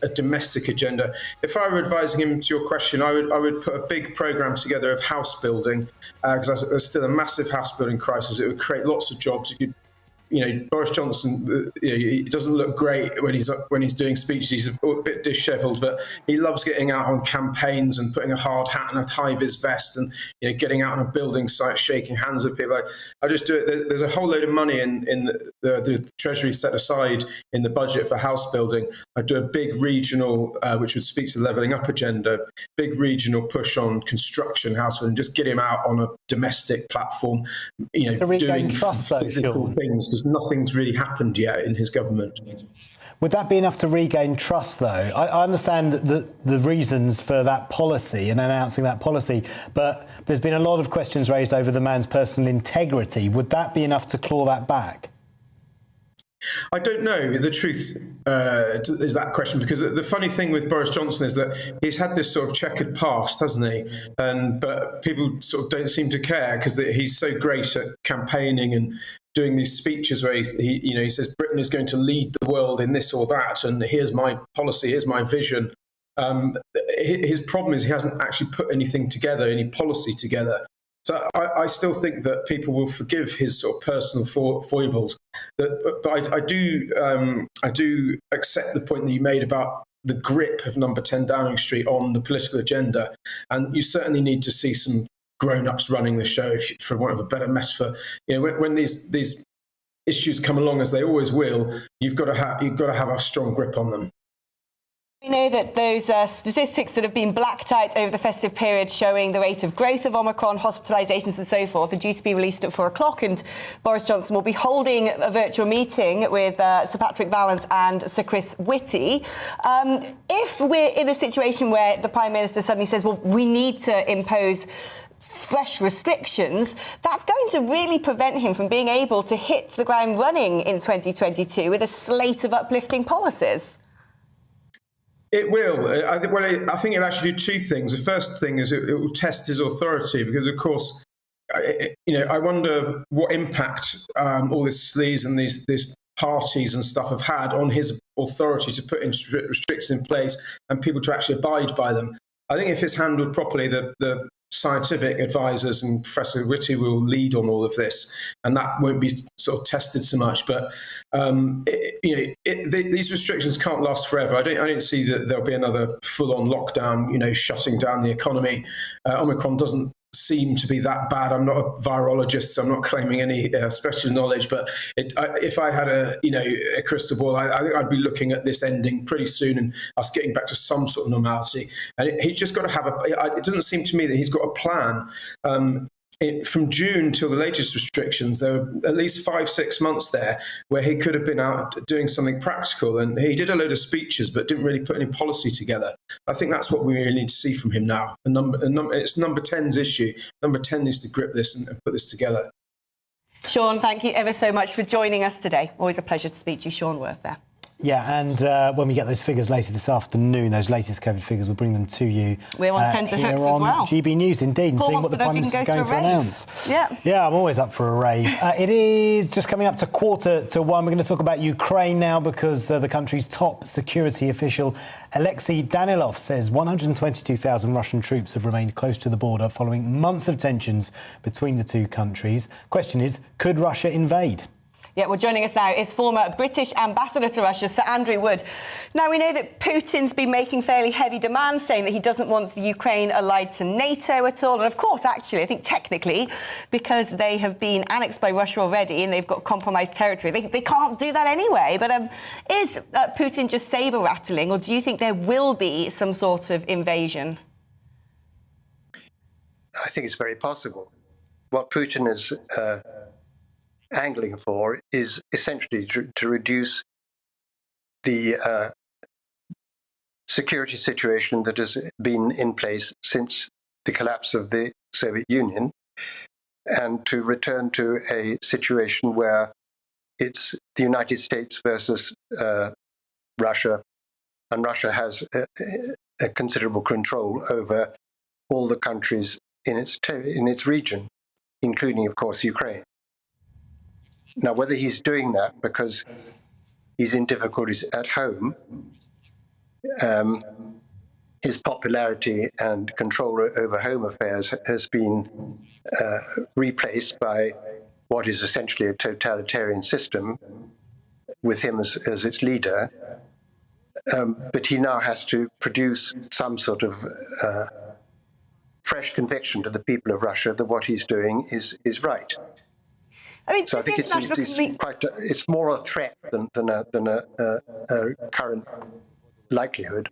a domestic agenda. If I were advising him to your question, I would put a big programme together of house building, because there's still a massive house building crisis. It would create lots of jobs. It could, you know, Boris Johnson, he doesn't look great when he's doing speeches. He's a bit dishevelled, but he loves getting out on campaigns and putting a hard hat and a high-vis vest and, you know, getting out on a building site, shaking hands with people. I just do it. There's a whole load of money in the Treasury set aside in the budget for house building. I do a big regional, which would speak to the levelling up agenda, big regional push on construction, house building, just get him out on a domestic platform, you know, doing physical things. Because nothing's really happened yet in his government. Would that be enough to regain trust, though? I understand the reasons for that policy and announcing that policy, but there's been a lot of questions raised over the man's personal integrity. Would that be enough to claw that back? I don't know the truth is that question, because the funny thing with Boris Johnson is that he's had this sort of checkered past, hasn't he? But people sort of don't seem to care because he's so great at campaigning and doing these speeches where he says Britain is going to lead the world in this or that, and here's my policy, here's my vision. His problem is he hasn't actually put anything together, any policy together. So I still think that people will forgive his sort of personal foibles. But I do accept the point that you made about the grip of Number 10 Downing Street on the political agenda. And you certainly need to see some grown-ups running the show, for want of a better metaphor. When these issues come along, as they always will, you've got to have a strong grip on them. We know that those statistics that have been blacked out over the festive period showing the rate of growth of Omicron, hospitalisations and so forth are due to be released at 4 o'clock, and Boris Johnson will be holding a virtual meeting with Sir Patrick Vallance and Sir Chris Whitty. If we're in a situation where the Prime Minister suddenly says, well, we need to impose fresh restrictions, that's going to really prevent him from being able to hit the ground running in 2022 with a slate of uplifting policies. It will. I think it'll actually do two things. The first thing is it will test his authority, because, of course, I wonder what impact all this sleaze and these parties and stuff have had on his authority to put restrictions in place and people to actually abide by them. I think if it's handled properly, the scientific advisors and Professor Whitty will lead on all of this, and that won't be sort of tested so much. But these restrictions can't last forever. I don't see that there'll be another full-on lockdown, shutting down the economy. Omicron doesn't seem to be that bad. I'm not a virologist, so I'm not claiming any special knowledge, but if I had a crystal ball, I think I'd be looking at this ending pretty soon and us getting back to some sort of normality. And he's just got to have it doesn't seem to me that he's got a plan. From June till the latest restrictions, there were at least 5-6 months there where he could have been out doing something practical, and he did a load of speeches but didn't really put any policy together. I think that's what we really need to see from him now. It's Number 10's issue. Number 10 needs to grip this and put this together. Sean, thank you ever so much for joining us today. Always a pleasure to speak to you, Sean Worth there. Yeah, and when we get those figures later this afternoon, those latest COVID figures, we'll bring them to you. We're on tenterhooks as well. GB News, indeed, and Paul seeing what the Prime Minister is going to announce. Yeah, I'm always up for a rave. It is just coming up to 1:45. We're going to talk about Ukraine now, because the country's top security official, Alexei Danilov, says 122,000 Russian troops have remained close to the border following months of tensions between the two countries. Question is, could Russia invade? Yeah, well, joining us now is former British ambassador to Russia, Sir Andrew Wood. Now, we know that Putin's been making fairly heavy demands, saying that he doesn't want the Ukraine allied to NATO at all. And, of course, actually, I think technically, because they have been annexed by Russia already and they've got compromised territory, they can't do that anyway. But is Putin just saber-rattling, or do you think there will be some sort of invasion? I think it's very possible. What Putin is angling for is essentially to reduce the security situation that has been in place since the collapse of the Soviet Union, and to return to a situation where it's the United States versus Russia, and Russia has a considerable control over all the countries in its region, including, of course, Ukraine. Now, whether he's doing that because he's in difficulties at home, his popularity and control over home affairs has been replaced by what is essentially a totalitarian system with him as its leader. But he now has to produce some sort of fresh conviction to the people of Russia that what he's doing is right. So I think it's more a threat than a current likelihood.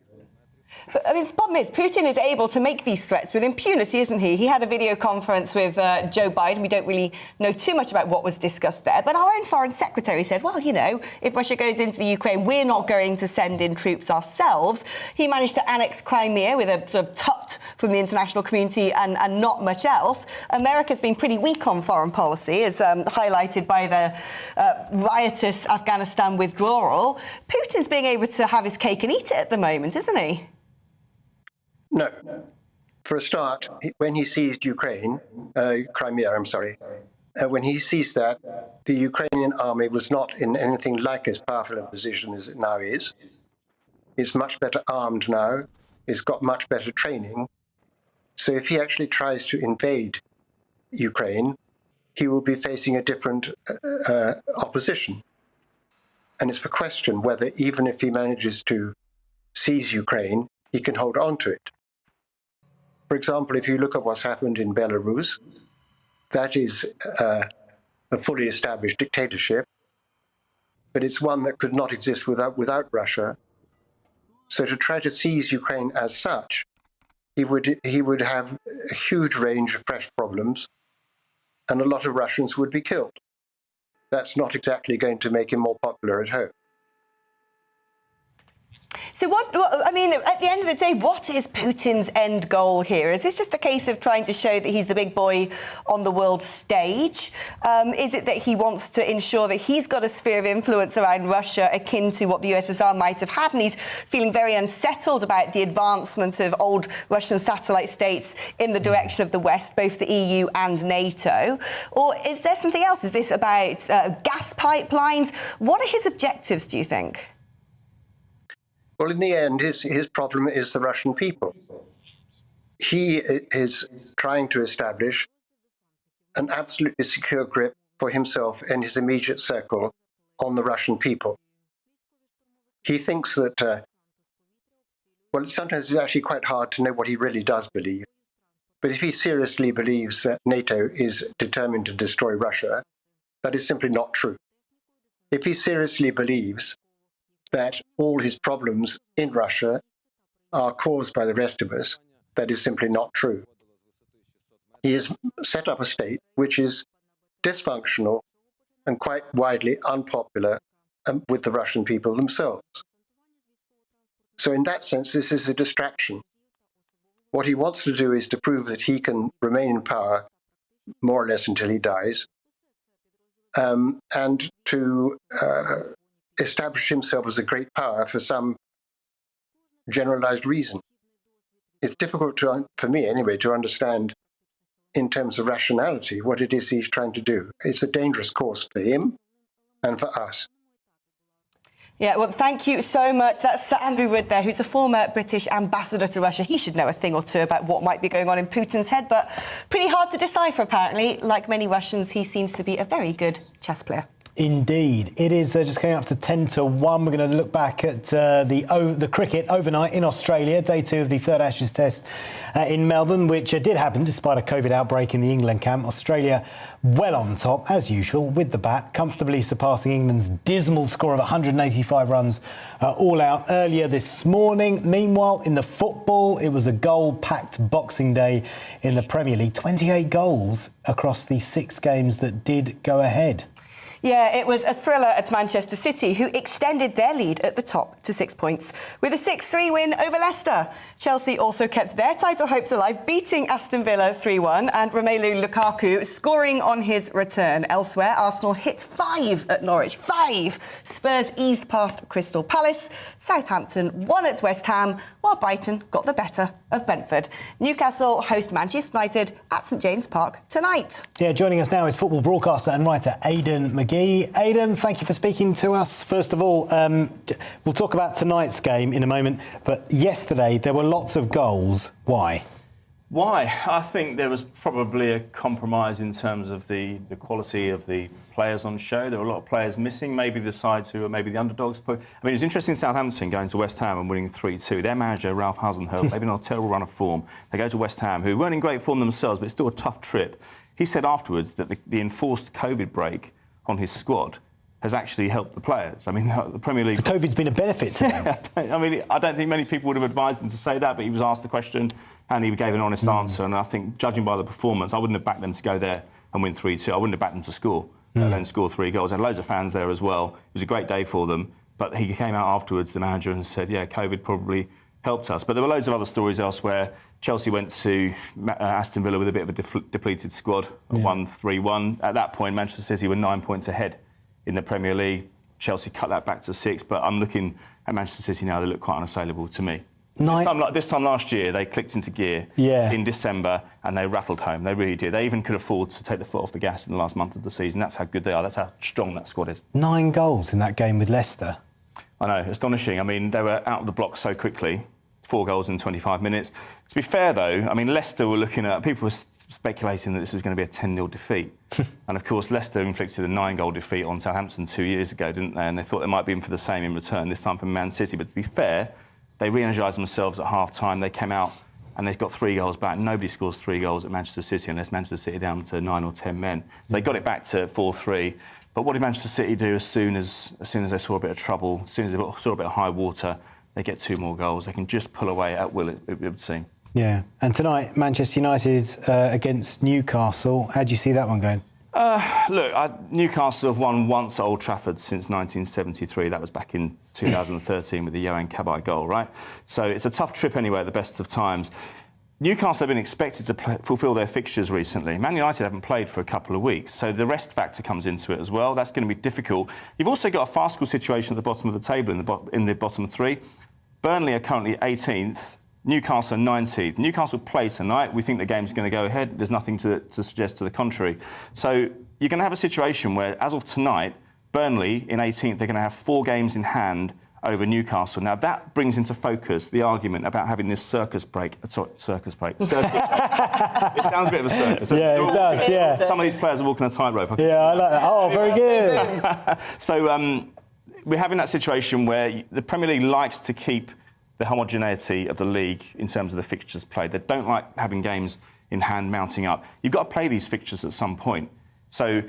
But, I mean, the problem is Putin is able to make these threats with impunity, isn't he? He had a video conference with Joe Biden. We don't really know too much about what was discussed there. But our own Foreign Secretary said, well, you know, if Russia goes into the Ukraine, we're not going to send in troops ourselves. He managed to annex Crimea with a sort of tut from the international community and not much else. America's been pretty weak on foreign policy, as highlighted by the riotous Afghanistan withdrawal. Putin's being able to have his cake and eat it at the moment, isn't he? No. For a start, when he seized Crimea, when he seized that, the Ukrainian army was not in anything like as powerful a position as it now is. It's much better armed now. It's got much better training. So if he actually tries to invade Ukraine, he will be facing a different opposition. And it's a question whether, even if he manages to seize Ukraine, he can hold on to it. For example, if you look at what's happened in Belarus, that is a fully established dictatorship, but it's one that could not exist without Russia. So to try to seize Ukraine as such, he would have a huge range of fresh problems, and a lot of Russians would be killed. That's not exactly going to make him more popular at home. So I mean, at the end of the day, what is Putin's end goal here? Is this just a case of trying to show that he's the big boy on the world stage? Is it that he wants to ensure that he's got a sphere of influence around Russia akin to what the USSR might have had, and he's feeling very unsettled about the advancement of old Russian satellite states in the direction of the West, both the EU and NATO? Or is there something else? Is this about gas pipelines? What are his objectives, do you think? Well, in the end, his problem is the Russian people. He is trying to establish an absolutely secure grip for himself and his immediate circle on the Russian people. He thinks that, well, sometimes it's actually quite hard to know what he really does believe. But if he seriously believes that NATO is determined to destroy Russia, that is simply not true. If he seriously believes that all his problems in Russia are caused by the rest of us, that is simply not true. He has set up a state which is dysfunctional and quite widely unpopular with the Russian people themselves. So in that sense, this is a distraction. What he wants to do is to prove that he can remain in power more or less until he dies, and to establish himself as a great power for some generalized reason. It's difficult for me anyway, to understand in terms of rationality what it is he's trying to do. It's a dangerous course for him and for us. Yeah, well, thank you so much. That's Sir Andrew Wood there, who's a former British ambassador to Russia. He should know a thing or two about what might be going on in Putin's head, but pretty hard to decipher, apparently. Like many Russians, he seems to be a very good chess player. Indeed. It is just going up to 10-1. We're going to look back at the cricket overnight in Australia, day 2 of the third Ashes Test in Melbourne, which did happen despite a COVID outbreak in the England camp. Australia well on top, as usual, with the bat, comfortably surpassing England's dismal score of 185 runs all out earlier this morning. Meanwhile, in the football, it was a goal-packed Boxing Day in the Premier League. 28 goals across the 6 games that did go ahead. Yeah, it was a thriller at Manchester City, who extended their lead at the top to 6 points with a 6-3 win over Leicester. Chelsea also kept their title hopes alive, beating Aston Villa 3-1, and Romelu Lukaku scoring on his return. Elsewhere, Arsenal hit 5 at Norwich. 5! Spurs eased past Crystal Palace. Southampton won at West Ham, while Brighton got the better of Brentford. Newcastle host Manchester United at St James Park tonight. Yeah, joining us now is football broadcaster and writer Aiden Mcgee. Aiden, thank you for speaking to us. First of all, we'll talk about tonight's game in a moment, but yesterday there were lots of goals. Why? Why? I think there was probably a compromise in terms of the quality of the players on show. There were a lot of players missing, maybe the sides who are maybe the underdogs. I mean, it was interesting Southampton going to West Ham and winning 3-2. Their manager, Ralph Hasenhüttl, maybe not a terrible run of form. They go to West Ham, who weren't in great form themselves, but it's still a tough trip. He said afterwards that the enforced COVID break on his squad has actually helped the players. I mean, the Premier League... So COVID's been a benefit to them? I don't think many people would have advised him to say that, but he was asked the question and he gave an honest answer. And I think, judging by the performance, I wouldn't have backed them to go there and win 3-2. I wouldn't have backed them to score and then score 3 goals. And loads of fans there as well. It was a great day for them. But he came out afterwards, the manager, and said, yeah, COVID probably helped us. But there were loads of other stories elsewhere. Chelsea went to Aston Villa with a bit of a depleted squad, won 3-1. At that point, Manchester City were 9 points ahead in the Premier League. Chelsea cut that back to 6, but I'm looking at Manchester City now, they look quite unassailable to me. This time last year, they clicked into gear in December and they rattled home. They really did. They even could afford to take the foot off the gas in the last month of the season. That's how good they are. That's how strong that squad is. 9 goals in that game with Leicester. I know, astonishing. I mean, they were out of the blocks so quickly. 4 goals in 25 minutes. To be fair, though, I mean, Leicester were looking at... People were speculating that this was going to be a 10-0 defeat. And, of course, Leicester inflicted a 9-goal defeat on Southampton 2 years ago, didn't they? And they thought they might be in for the same in return, this time from Man City. But to be fair, they re-energised themselves at half-time. They came out and they've got 3 goals back. Nobody scores 3 goals at Manchester City unless Manchester City down to 9 or 10 men. So they got it back to 4-3. But what did Manchester City do as soon as they saw a bit of trouble, as soon as they saw a bit of high water? They get 2 more goals. They can just pull away at will, it would seem. Yeah. And tonight, Manchester United against Newcastle. How do you see that one going? Look, Newcastle have won once at Old Trafford since 1973. That was back in 2013 with the Johan Cabaye goal, right? So it's a tough trip anyway at the best of times. Newcastle have been expected to fulfil their fixtures recently. Man United haven't played for a couple of weeks, so the rest factor comes into it as well. That's going to be difficult. You've also got a farcical situation at the bottom of the table in the bottom 3. Burnley are currently 18th, Newcastle are 19th. Newcastle play tonight. We think the game's going to go ahead. There's nothing to suggest to the contrary. So you're going to have a situation where, as of tonight, Burnley in 18th, they're going to have 4 games in hand over Newcastle. Now, that brings into focus the argument about having this circus break. It sounds a bit of a circus. Yeah, it does, yeah. Some of these players are walking a tightrope. Yeah, I like that. Oh, very good. So we're having that situation where the Premier League likes to keep the homogeneity of the league in terms of the fixtures played. They don't like having games in hand mounting up. You've got to play these fixtures at some point. So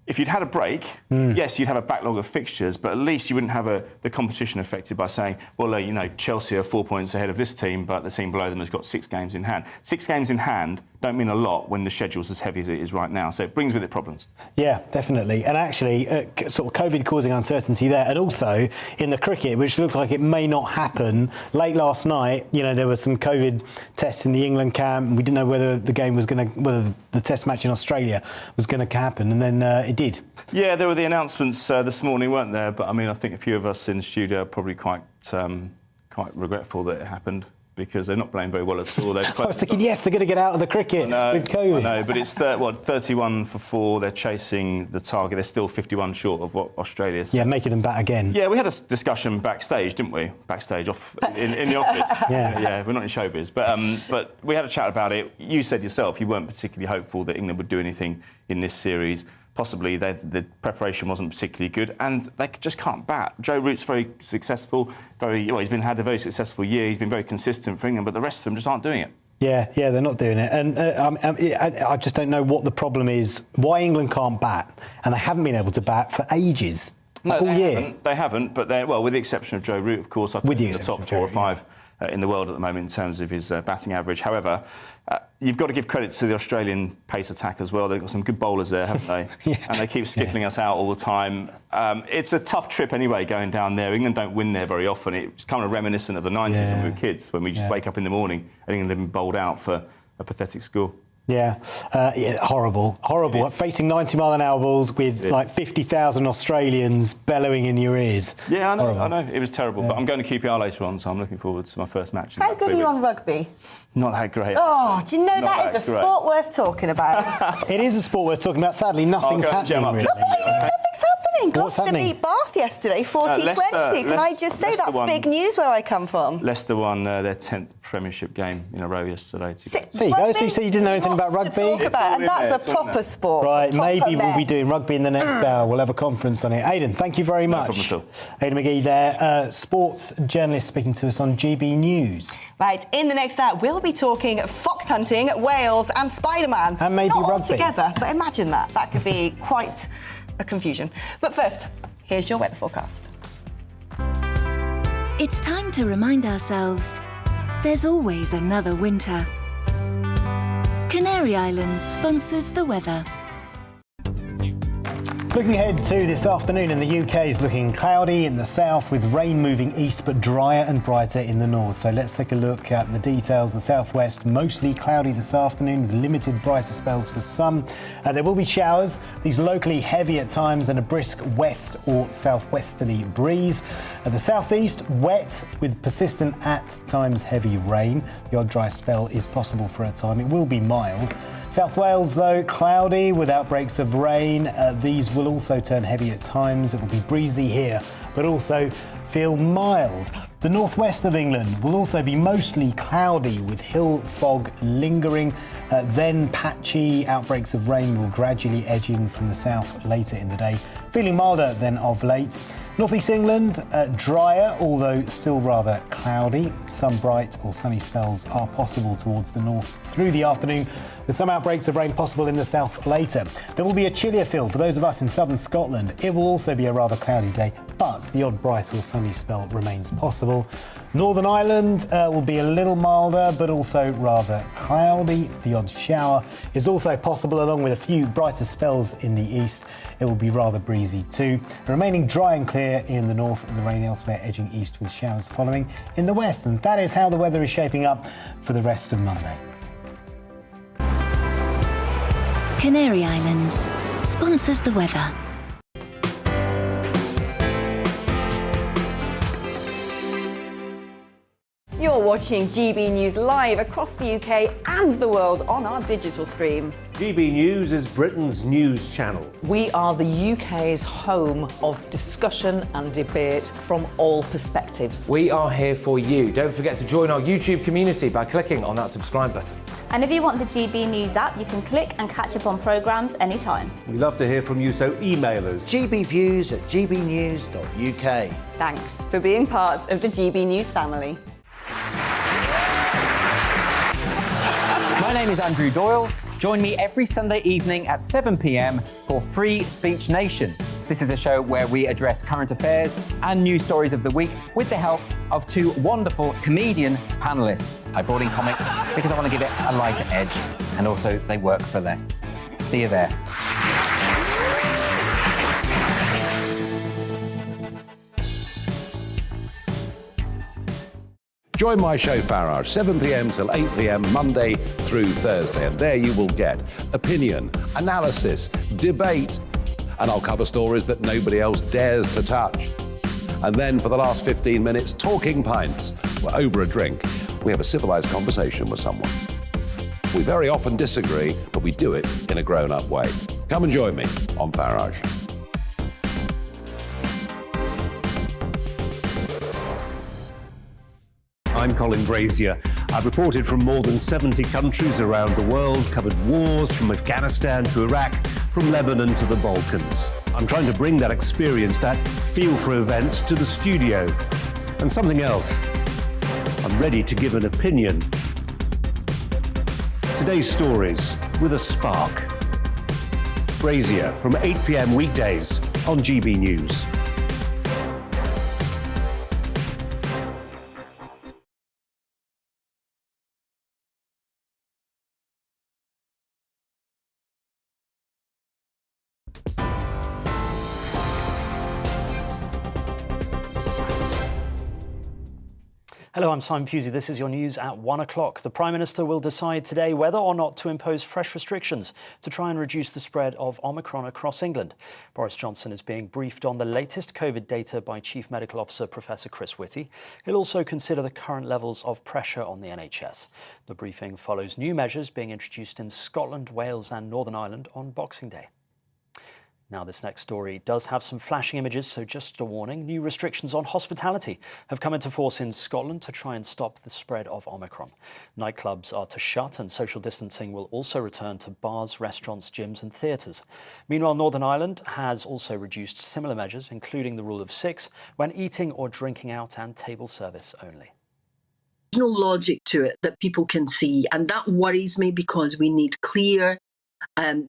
if you'd had a break, yes, you'd have a backlog of fixtures, but at least you wouldn't have the competition affected by saying, well, you know, Chelsea are 4 points ahead of this team, but the team below them has got 6 games in hand. 6 games in hand don't mean a lot when the schedule's as heavy as it is right now, so it brings with it problems. Yeah, definitely. And actually, sort of COVID causing uncertainty there, and also in the cricket, which looked like it may not happen. Late last night, you know, there were some COVID tests in the England camp. We didn't know whether the game was going to, whether the test match in Australia was going to happen, and then it did. Yeah, there were the announcements this morning, weren't there? But I mean, I think a few of us in the studio are probably quite regretful that it happened, because they're not playing very well at all. I was thinking, yes, they're going to get out of the cricket with COVID. I know, but it's 31 for 4. They're chasing the target. They're still 51 short of what Australia is. Yeah, making them bat again. Yeah, we had a discussion backstage, didn't we? Backstage, off in the office. Yeah, we're not in showbiz, but we had a chat about it. You said yourself you weren't particularly hopeful that England would do anything in this series. Possibly the preparation wasn't particularly good, and they just can't bat. Joe Root's very successful, he's had a very successful year. He's been very consistent for England, but the rest of them just aren't doing it. Yeah, they're not doing it, and I just don't know what the problem is. Why England can't bat, and they haven't been able to bat for ages. No, they haven't. But with the exception of Joe Root, of course, I think in the top 4 or 5 in the world at the moment in terms of his batting average. However, you've got to give credit to the Australian pace attack as well. They've got some good bowlers there, haven't they? And they keep skittling us out all the time. It's a tough trip anyway, going down there. England don't win there very often. It's kind of reminiscent of the 90s when we were kids, when we just wake up in the morning and England had been bowled out for a pathetic score. Yeah, horrible. Facing 90-mile-an-hour balls with like 50,000 Australians bellowing in your ears. Yeah, I know. It was terrible. But I'm going to QPR later on, so I'm looking forward to my first match. How good are you on rugby? Not that great. Oh, do you know that is a sport worth talking about? It is a sport worth talking about. Sadly, nothing's happening. Really. Nothing's happening. Gloucester beat Bath yesterday, 40-20. Can I just say that's big news where I come from? Leicester won their 10th Premiership game in a row yesterday. There you go. So you didn't know anything about rugby? To talk about, and that's a proper sport. Right, maybe we'll be doing rugby in the next hour. We'll have a conference on it. Aidan, thank you very much. No problem at all. Aidan Mcgee there, sports journalist speaking to us on GB News. Right, in the next hour, we'll be talking fox hunting, whales and Spider-Man. And maybe not rugby. Not all together, but imagine that. That could be quite a confusion. But first, here's your weather forecast. It's time to remind ourselves there's always another winter. Canary Islands sponsors the weather. Looking ahead to this afternoon in the UK is looking cloudy in the south with rain moving east but drier and brighter in the north. So let's take a look at the details. The southwest mostly cloudy this afternoon with limited brighter spells for some. There will be showers, these locally heavy at times and a brisk west or southwesterly breeze. The southeast wet with persistent at times heavy rain. The odd dry spell is possible for a time. It will be mild. South Wales, though, cloudy with outbreaks of rain. These will also turn heavy at times. It will be breezy here, but also feel mild. The northwest of England will also be mostly cloudy with hill fog lingering. Then patchy outbreaks of rain will gradually edge in from the south later in the day, feeling milder than of late. Northeast England, drier, although still rather cloudy. Some bright or sunny spells are possible towards the north through the afternoon, with some outbreaks of rain possible in the south later. There will be a chillier feel for those of us in southern Scotland. It will also be a rather cloudy day, but the odd bright or sunny spell remains possible. Northern Ireland will be a little milder, but also rather cloudy. The odd shower is also possible, along with a few brighter spells in the east. It will be rather breezy too. Remaining dry and clear in the north, and the rain elsewhere edging east with showers following in the west. And that is how the weather is shaping up for the rest of Monday. Canary Islands sponsors the weather. You're watching GB News live across the UK and the world on our digital stream. GB News is Britain's news channel. We are the UK's home of discussion and debate from all perspectives. We are here for you. Don't forget to join our YouTube community by clicking on that subscribe button. And if you want the GB News app, you can click and catch up on programmes anytime. We love to hear from you, so email us. gbviews@gbnews.uk. Thanks for being part of the GB News family. My name is Andrew Doyle. Join me every Sunday evening at 7 p.m. for Free Speech Nation. This is a show where we address current affairs and news stories of the week with the help of two wonderful comedian panellists. I brought in comics because I want to give it a lighter edge, and also they work for less. See you there. Join my show Farage, 7 p.m. till 8 p.m. Monday through Thursday, and there you will get opinion, analysis, debate, and I'll cover stories that nobody else dares to touch. And then for the last 15 minutes, talking pints. We're over a drink. We have a civilised conversation with someone. We very often disagree, but we do it in a grown-up way. Come and join me on Farage. I'm Colin Brazier. I've reported from more than 70 countries around the world, covered wars from Afghanistan to Iraq, from Lebanon to the Balkans. I'm trying to bring that experience, that feel for events, to the studio. And something else. I'm ready to give an opinion. Today's stories with a spark. Brazier from 8 p.m. weekdays on GB News. Hello, I'm Simon Pusey. This is your news at 1 o'clock. The Prime Minister will decide today whether or not to impose fresh restrictions to try and reduce the spread of Omicron across England. Boris Johnson is being briefed on the latest COVID data by Chief Medical Officer Professor Chris Whitty. He'll also consider the current levels of pressure on the NHS. The briefing follows new measures being introduced in Scotland, Wales and Northern Ireland on Boxing Day. Now, this next story does have some flashing images, so just a warning. New restrictions on hospitality have come into force in Scotland to try and stop the spread of Omicron. Nightclubs are to shut and social distancing will also return to bars, restaurants, gyms and theatres. Meanwhile, Northern Ireland has also reduced similar measures, including the rule of 6, when eating or drinking out and table service only. There's no logic to it that people can see, and that worries me because we need clear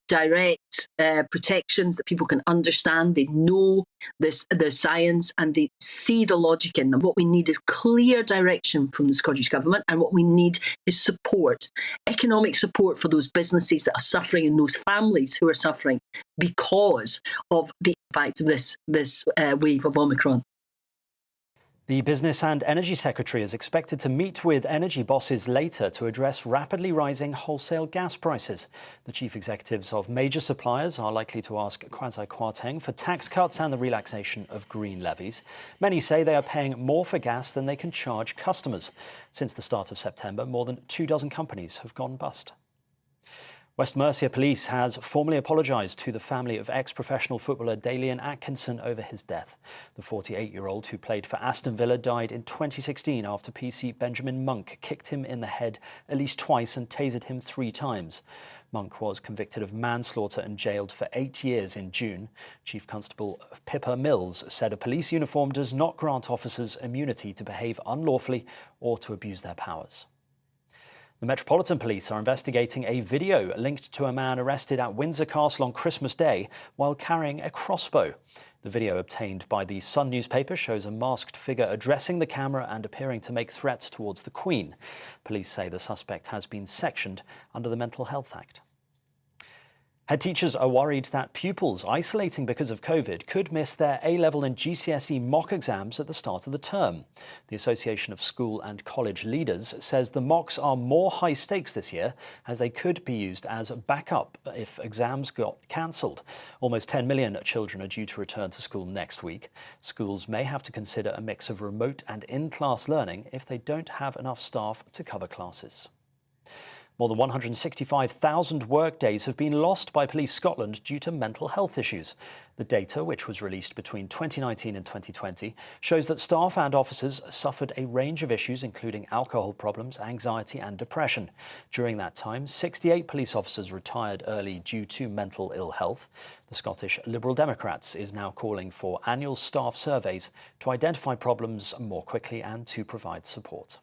direct protections that people can understand. They know the science and they see the logic in them. What we need is clear direction from the Scottish Government, and what we need is support, economic support for those businesses that are suffering and those families who are suffering because of the impact of this wave of Omicron. The Business and Energy Secretary is expected to meet with energy bosses later to address rapidly rising wholesale gas prices. The chief executives of major suppliers are likely to ask Kwasi Kwarteng for tax cuts and the relaxation of green levies. Many say they are paying more for gas than they can charge customers. Since the start of September, more than 24 companies have gone bust. West Mercia Police has formally apologised to the family of ex-professional footballer Gelane Atkinson over his death. The 48-year-old who played for Aston Villa died in 2016 after PC Benjamin Monk kicked him in the head at least twice and tasered him 3 times. Monk was convicted of manslaughter and jailed for 8 years in June. Chief Constable Pippa Mills said a police uniform does not grant officers immunity to behave unlawfully or to abuse their powers. The Metropolitan Police are investigating a video linked to a man arrested at Windsor Castle on Christmas Day while carrying a crossbow. The video obtained by the Sun newspaper shows a masked figure addressing the camera and appearing to make threats towards the Queen. Police say the suspect has been sectioned under the Mental Health Act. Head teachers are worried that pupils isolating because of COVID could miss their A-level and GCSE mock exams at the start of the term. The Association of School and College Leaders says the mocks are more high stakes this year as they could be used as backup if exams got cancelled. Almost 10 million children are due to return to school next week. Schools may have to consider a mix of remote and in-class learning if they don't have enough staff to cover classes. More than 165,000 workdays have been lost by Police Scotland due to mental health issues. The data, which was released between 2019 and 2020, shows that staff and officers suffered a range of issues, including alcohol problems, anxiety and depression. During that time, 68 police officers retired early due to mental ill health. The Scottish Liberal Democrats is now calling for annual staff surveys to identify problems more quickly and to provide support.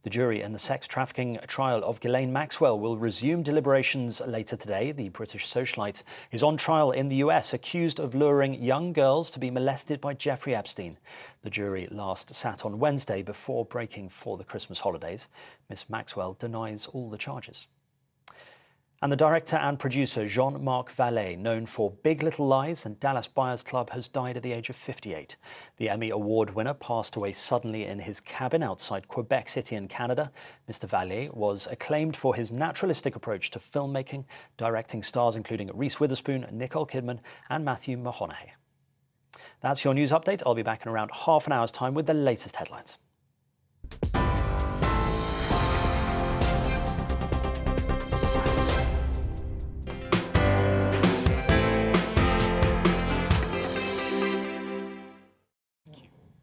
The jury in the sex trafficking trial of Gelane Maxwell will resume deliberations later today. The British socialite is on trial in the US, accused of luring young girls to be molested by Jeffrey Epstein. The jury last sat on Wednesday before breaking for the Christmas holidays. Miss Maxwell denies all the charges. And the director and producer Jean-Marc Vallée, known for Big Little Lies and Dallas Buyers Club, has died at the age of 58. The Emmy Award winner passed away suddenly in his cabin outside Quebec City in Canada. Mr. Vallée was acclaimed for his naturalistic approach to filmmaking, directing stars including Reese Witherspoon, Nicole Kidman and Matthew McConaughey. That's your news update. I'll be back in around half an hour's time with the latest headlines.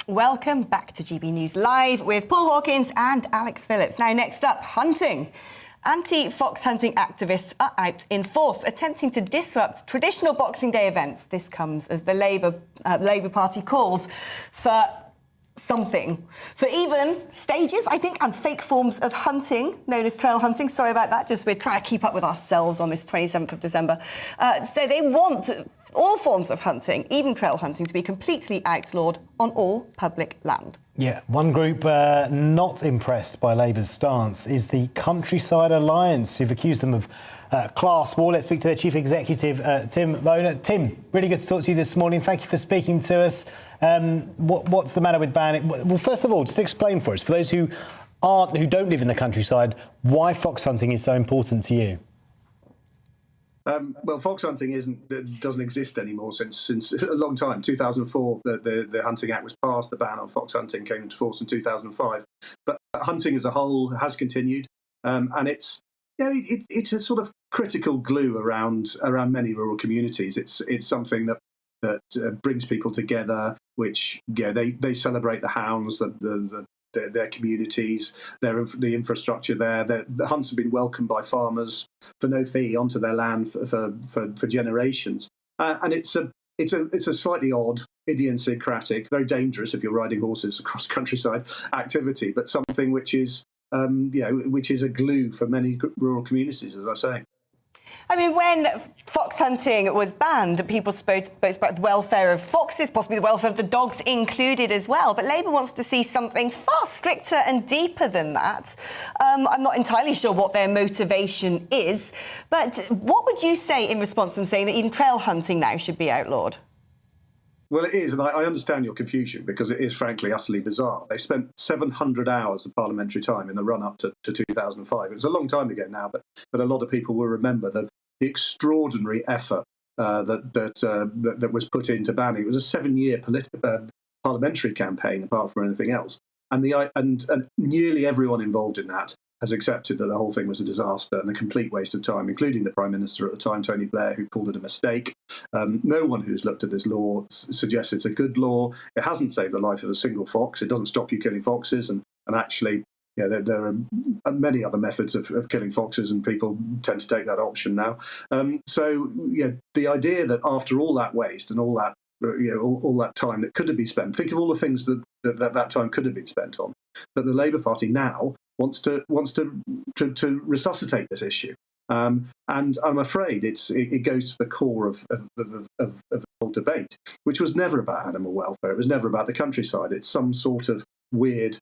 Welcome back to GB News Live with Paul Hawkins and Alex Phillips. Now, next up, hunting. Anti-fox hunting activists are out in force, attempting to disrupt traditional Boxing Day events. This comes as the Labour Party calls for something. For even stages, I think, and fake forms of hunting, known as trail hunting. Sorry about that, just we're trying to keep up with ourselves on this 27th of December. So they want all forms of hunting, even trail hunting, to be completely outlawed on all public land. Yeah, one group not impressed by Labour's stance is the Countryside Alliance, who've accused them of class war. Let's speak to their chief executive, Tim Boner. Tim, really good to talk to you this morning. Thank you for speaking to us. What's the matter with banning? Well, first of all, just explain for us, for those who don't live in the countryside, why fox hunting is so important to you. Well, fox hunting doesn't exist anymore since a long time. 2004, the Hunting Act was passed. The ban on fox hunting came into force in 2005. But hunting as a whole has continued, and it's a sort of critical glue around many rural communities. It's something that brings people together. Which they celebrate the hounds, their communities, the infrastructure there. The hunts have been welcomed by farmers for no fee onto their land for generations, and it's a slightly odd, idiosyncratic, very dangerous if you're riding horses across countryside activity, but something which is a glue for many rural communities, as I say. I mean, when fox hunting was banned, people spoke about the welfare of foxes, possibly the welfare of the dogs included as well. But Labour wants to see something far stricter and deeper than that. I'm not entirely sure what their motivation is. But what would you say in response to them saying that even trail hunting now should be outlawed? Well, it is, and I understand your confusion because it is frankly utterly bizarre. They spent 700 hours of parliamentary time in the run-up to 2005. It was a long time ago now, but a lot of people will remember the extraordinary effort that was put into banning. It was a 7-year parliamentary campaign, apart from anything else, and nearly everyone involved in that has accepted that the whole thing was a disaster and a complete waste of time, including the Prime Minister at the time, Tony Blair, who called it a mistake. No one who's looked at this law suggests it's a good law. It hasn't saved the life of a single fox. It doesn't stop you killing foxes. And actually, there are many other methods of killing foxes, and people tend to take that option now. So the idea that after all that waste and all that, all that time that could have been spent, think of all the things that time could have been spent on, that the Labour Party now wants to resuscitate this issue, and I'm afraid it goes to the core of the whole debate, which was never about animal welfare. It was never about the countryside. It's some sort of weird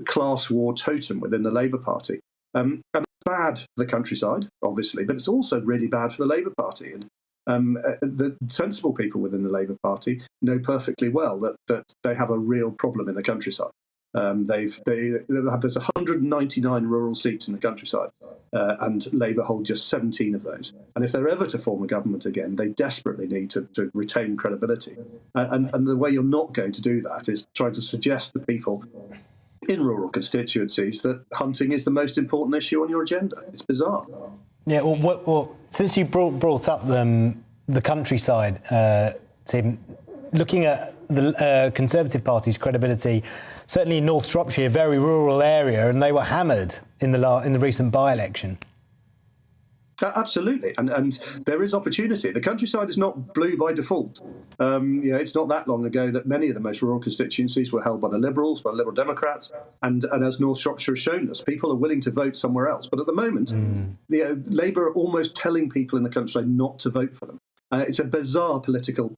class war totem within the Labour Party, and it's bad for the countryside, obviously, but it's also really bad for the Labour Party. And the sensible people within the Labour Party know perfectly well that they have a real problem in the countryside. There's 199 rural seats in the countryside, and Labour hold just 17 of those. And if they're ever to form a government again, they desperately need to retain credibility. And the way you're not going to do that is try to suggest to people in rural constituencies that hunting is the most important issue on your agenda. It's bizarre. Yeah, well since you brought up the countryside, Tim, looking at the Conservative Party's credibility, certainly in North Shropshire, a very rural area, and they were hammered in the recent by-election. Absolutely, and there is opportunity. The countryside is not blue by default. It's not that long ago that many of the most rural constituencies were held by the Liberals, by the Liberal Democrats, and as North Shropshire has shown us, people are willing to vote somewhere else. But at the moment, Labour are almost telling people in the countryside not to vote for them. It's a bizarre political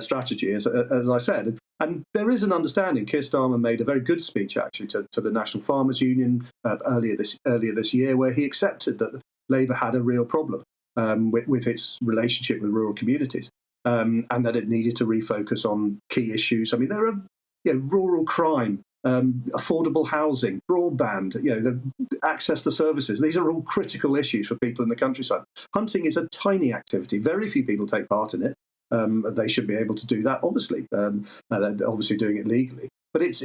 strategy, as I said. And there is an understanding. Keir Starmer made a very good speech, actually, to the National Farmers Union earlier this year, where he accepted that Labour had a real problem with its relationship with rural communities, and that it needed to refocus on key issues. I mean, there are rural crime, affordable housing, broadband, the access to services. These are all critical issues for people in the countryside. Hunting is a tiny activity. Very few people take part in it. They should be able to do that, obviously, and obviously doing it legally. But it's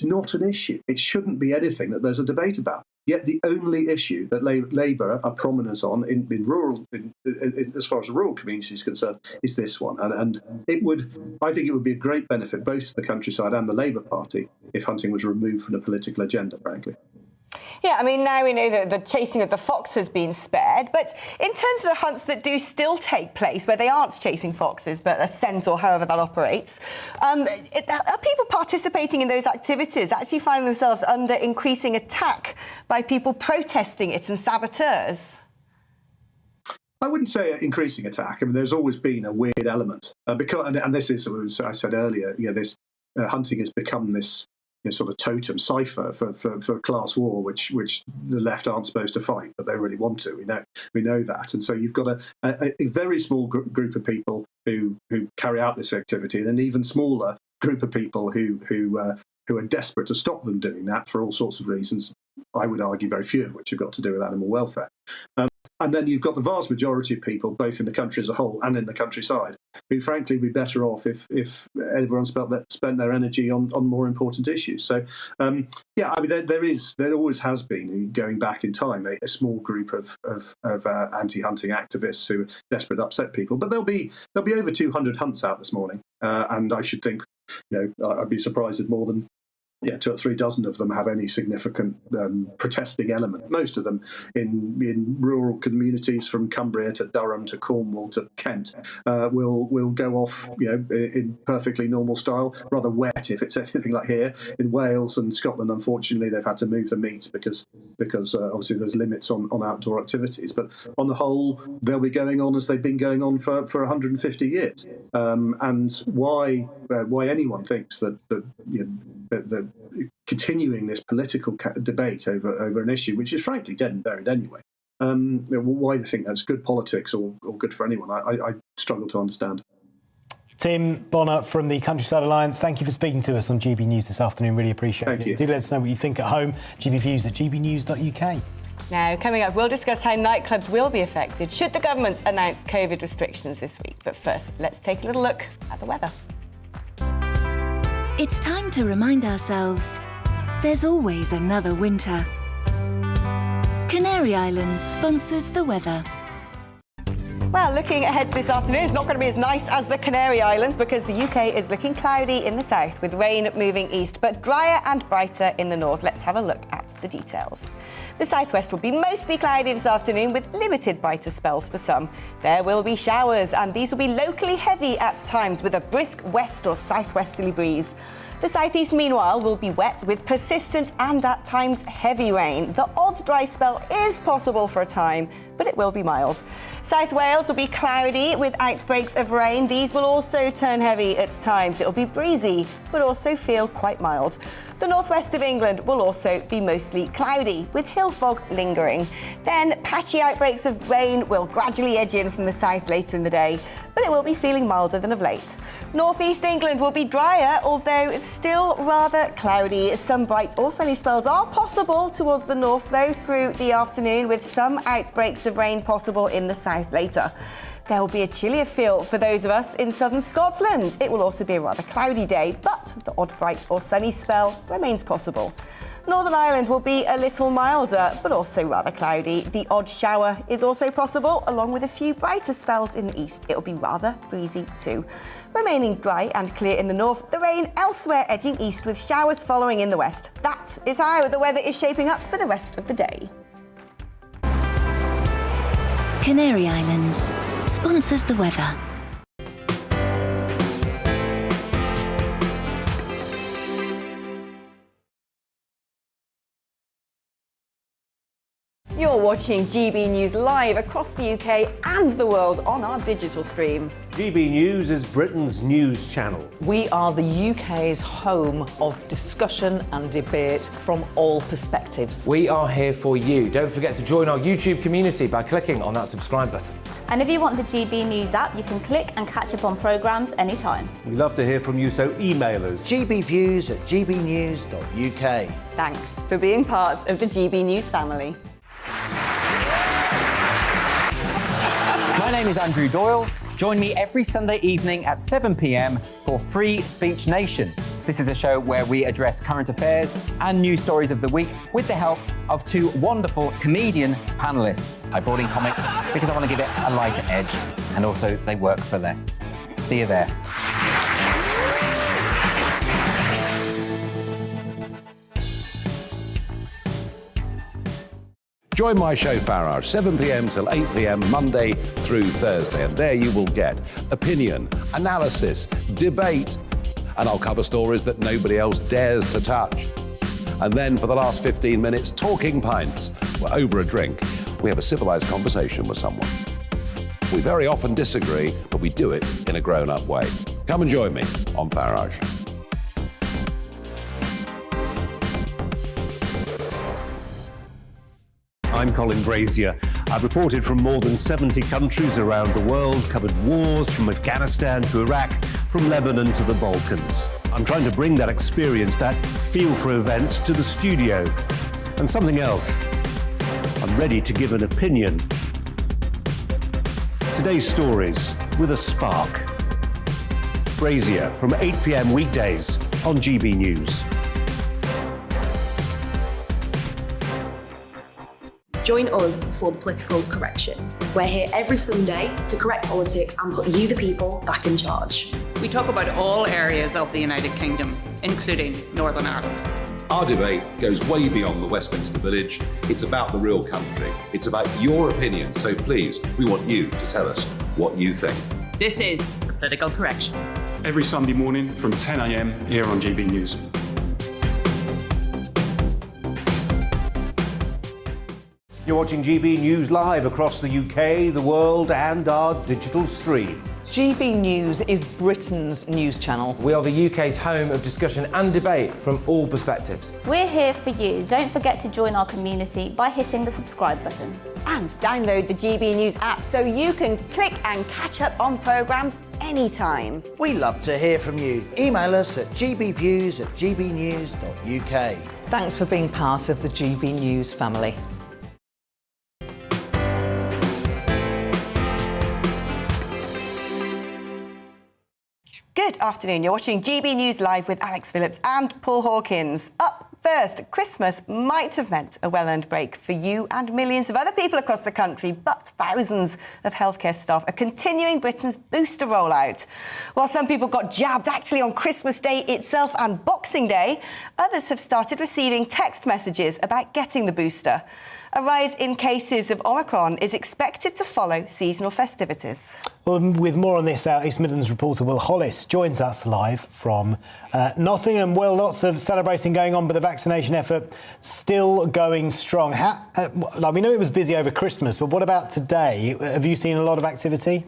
not an issue. It shouldn't be anything that there's a debate about. Yet the only issue that Labour are prominent on in rural, as far as the rural community is concerned, is this one. And I think it would be a great benefit both to the countryside and the Labour Party if hunting was removed from the political agenda, frankly. Yeah, I mean, now we know that the chasing of the fox has been spared, but in terms of the hunts that do still take place, where they aren't chasing foxes, but a scent or however that operates, are people participating in those activities actually finding themselves under increasing attack by people protesting it and saboteurs? I wouldn't say increasing attack. I mean, there's always been a weird element, because, and this is, as I said earlier, this hunting has become this sort of totem cipher for class war, which the left aren't supposed to fight, but they really want to. We know that, and so you've got a very small group of people who carry out this activity, and an even smaller group of people who are desperate to stop them doing that for all sorts of reasons. I would argue very few of which have got to do with animal welfare. And then you've got the vast majority of people, both in the country as a whole and in the countryside, who frankly would be better off if everyone spent their energy on more important issues. So, I mean, there always has been, going back in time, a small group of anti-hunting activists who are desperate to upset people. But there'll be over 200 hunts out this morning, and I should think, I'd be surprised if more than 2 or 3 dozen of them have any significant protesting element. Most of them in rural communities from Cumbria to Durham to Cornwall to Kent will go off, in perfectly normal style, rather wet if it's anything like here. In Wales and Scotland, unfortunately, they've had to move the meets because obviously there's limits on outdoor activities. But on the whole, they'll be going on as they've been going on for 150 years. And why anyone thinks that continuing this political debate over an issue which is frankly dead and buried anyway, why they think that's good politics or good for anyone, I struggle to understand. Tim Bonner from the Countryside Alliance, thank you for speaking to us on GB News this afternoon. Really appreciate it. Thank you. Do let us know what you think at home. gbviews@gbnews.uk. Now, coming up, we'll discuss how nightclubs will be affected should the government announce COVID restrictions this week. But first, let's take a little look at the weather. It's time to remind ourselves there's always another winter. Canary Islands sponsors the weather. Well, looking ahead to this afternoon, it's not going to be as nice as the Canary Islands because the UK is looking cloudy in the south with rain moving east, but drier and brighter in the north. Let's have a look at the details. The southwest will be mostly cloudy this afternoon with limited brighter spells for some. There will be showers and these will be locally heavy at times with a brisk west or southwesterly breeze. The southeast, meanwhile, will be wet with persistent and at times heavy rain. The odd dry spell is possible for a time, but it will be mild. South Wales will be cloudy with outbreaks of rain. These will also turn heavy at times. It will be breezy, but also feel quite mild. The northwest of England will also be mostly cloudy, with hill fog lingering. Then patchy outbreaks of rain will gradually edge in from the south later in the day, but it will be feeling milder than of late. Northeast England will be drier, although still rather cloudy. Some bright or sunny spells are possible towards the north, though, through the afternoon, with some outbreaks of rain possible in the south later. There will be a chillier feel for those of us in southern Scotland. It will also be a rather cloudy day, but the odd bright or sunny spell remains possible. Northern Ireland will be a little milder, but also rather cloudy. The odd shower is also possible, along with a few brighter spells in the east. It will be rather breezy too. Remaining dry and clear in the north, the rain elsewhere edging east with showers following in the west. That is how the weather is shaping up for the rest of the day. Canary Islands sponsors the weather. You're watching GB News live across the UK and the world on our digital stream. GB News is Britain's news channel. We are the UK's home of discussion and debate from all perspectives. We are here for you. Don't forget to join our YouTube community by clicking on that subscribe button. And if you want the GB News app, you can click and catch up on programmes anytime. We love to hear from you, so email us. gbviews@gbnews.uk. Thanks for being part of the GB News family. My name is Andrew Doyle. Join me every Sunday evening at 7 p.m. for Free Speech Nation. This is a show where we address current affairs and news stories of the week with the help of 2 wonderful comedian panellists. I brought in comics because I want to give it a lighter edge, and also they work for less. See you there. Join my show Farage, 7 p.m. till 8 p.m. Monday through Thursday, and there you will get opinion, analysis, debate, and I'll cover stories that nobody else dares to touch. And then for the last 15 minutes, talking pints. We're over a drink. We have a civilised conversation with someone. We very often disagree, but we do it in a grown-up way. Come and join me on Farage. I'm Colin Brazier. I've reported from more than 70 countries around the world, covered wars from Afghanistan to Iraq, from Lebanon to the Balkans. I'm trying to bring that experience, that feel for events, to the studio. And something else. I'm ready to give an opinion. Today's stories with a spark. Brazier from 8 p.m. weekdays on GB News. Join us for the political correction. We're here every Sunday to correct politics and put you, the people, back in charge. We talk about all areas of the United Kingdom, including Northern Ireland. Our debate goes way beyond the Westminster Village. It's about the real country. It's about your opinion. So please, we want you to tell us what you think. This is Political Correction. Every Sunday morning from 10 a.m. here on GB News. You're watching GB News live across the UK, the world, and our digital stream. GB News is Britain's news channel. We are the UK's home of discussion and debate from all perspectives. We're here for you. Don't forget to join our community by hitting the subscribe button. And download the GB News app so you can click and catch up on programmes anytime. We love to hear from you. Email us at gbviews@gbnews.uk. Thanks for being part of the GB News family. Good afternoon. You're watching GB News Live with Alex Phillips and Paul Hawkins. Up first, Christmas might have meant a well-earned break for you and millions of other people across the country, but thousands of healthcare staff are continuing Britain's booster rollout. While some people got jabbed actually on Christmas Day itself and Boxing Day, others have started receiving text messages about getting the booster. A rise in cases of Omicron is expected to follow seasonal festivities. Well, with more on this, our East Midlands reporter Will Hollis joins us live from Nottingham. Will, lots of celebrating going on, but the vaccination effort still going strong. We know it was busy over Christmas, but what about today? Have you seen a lot of activity?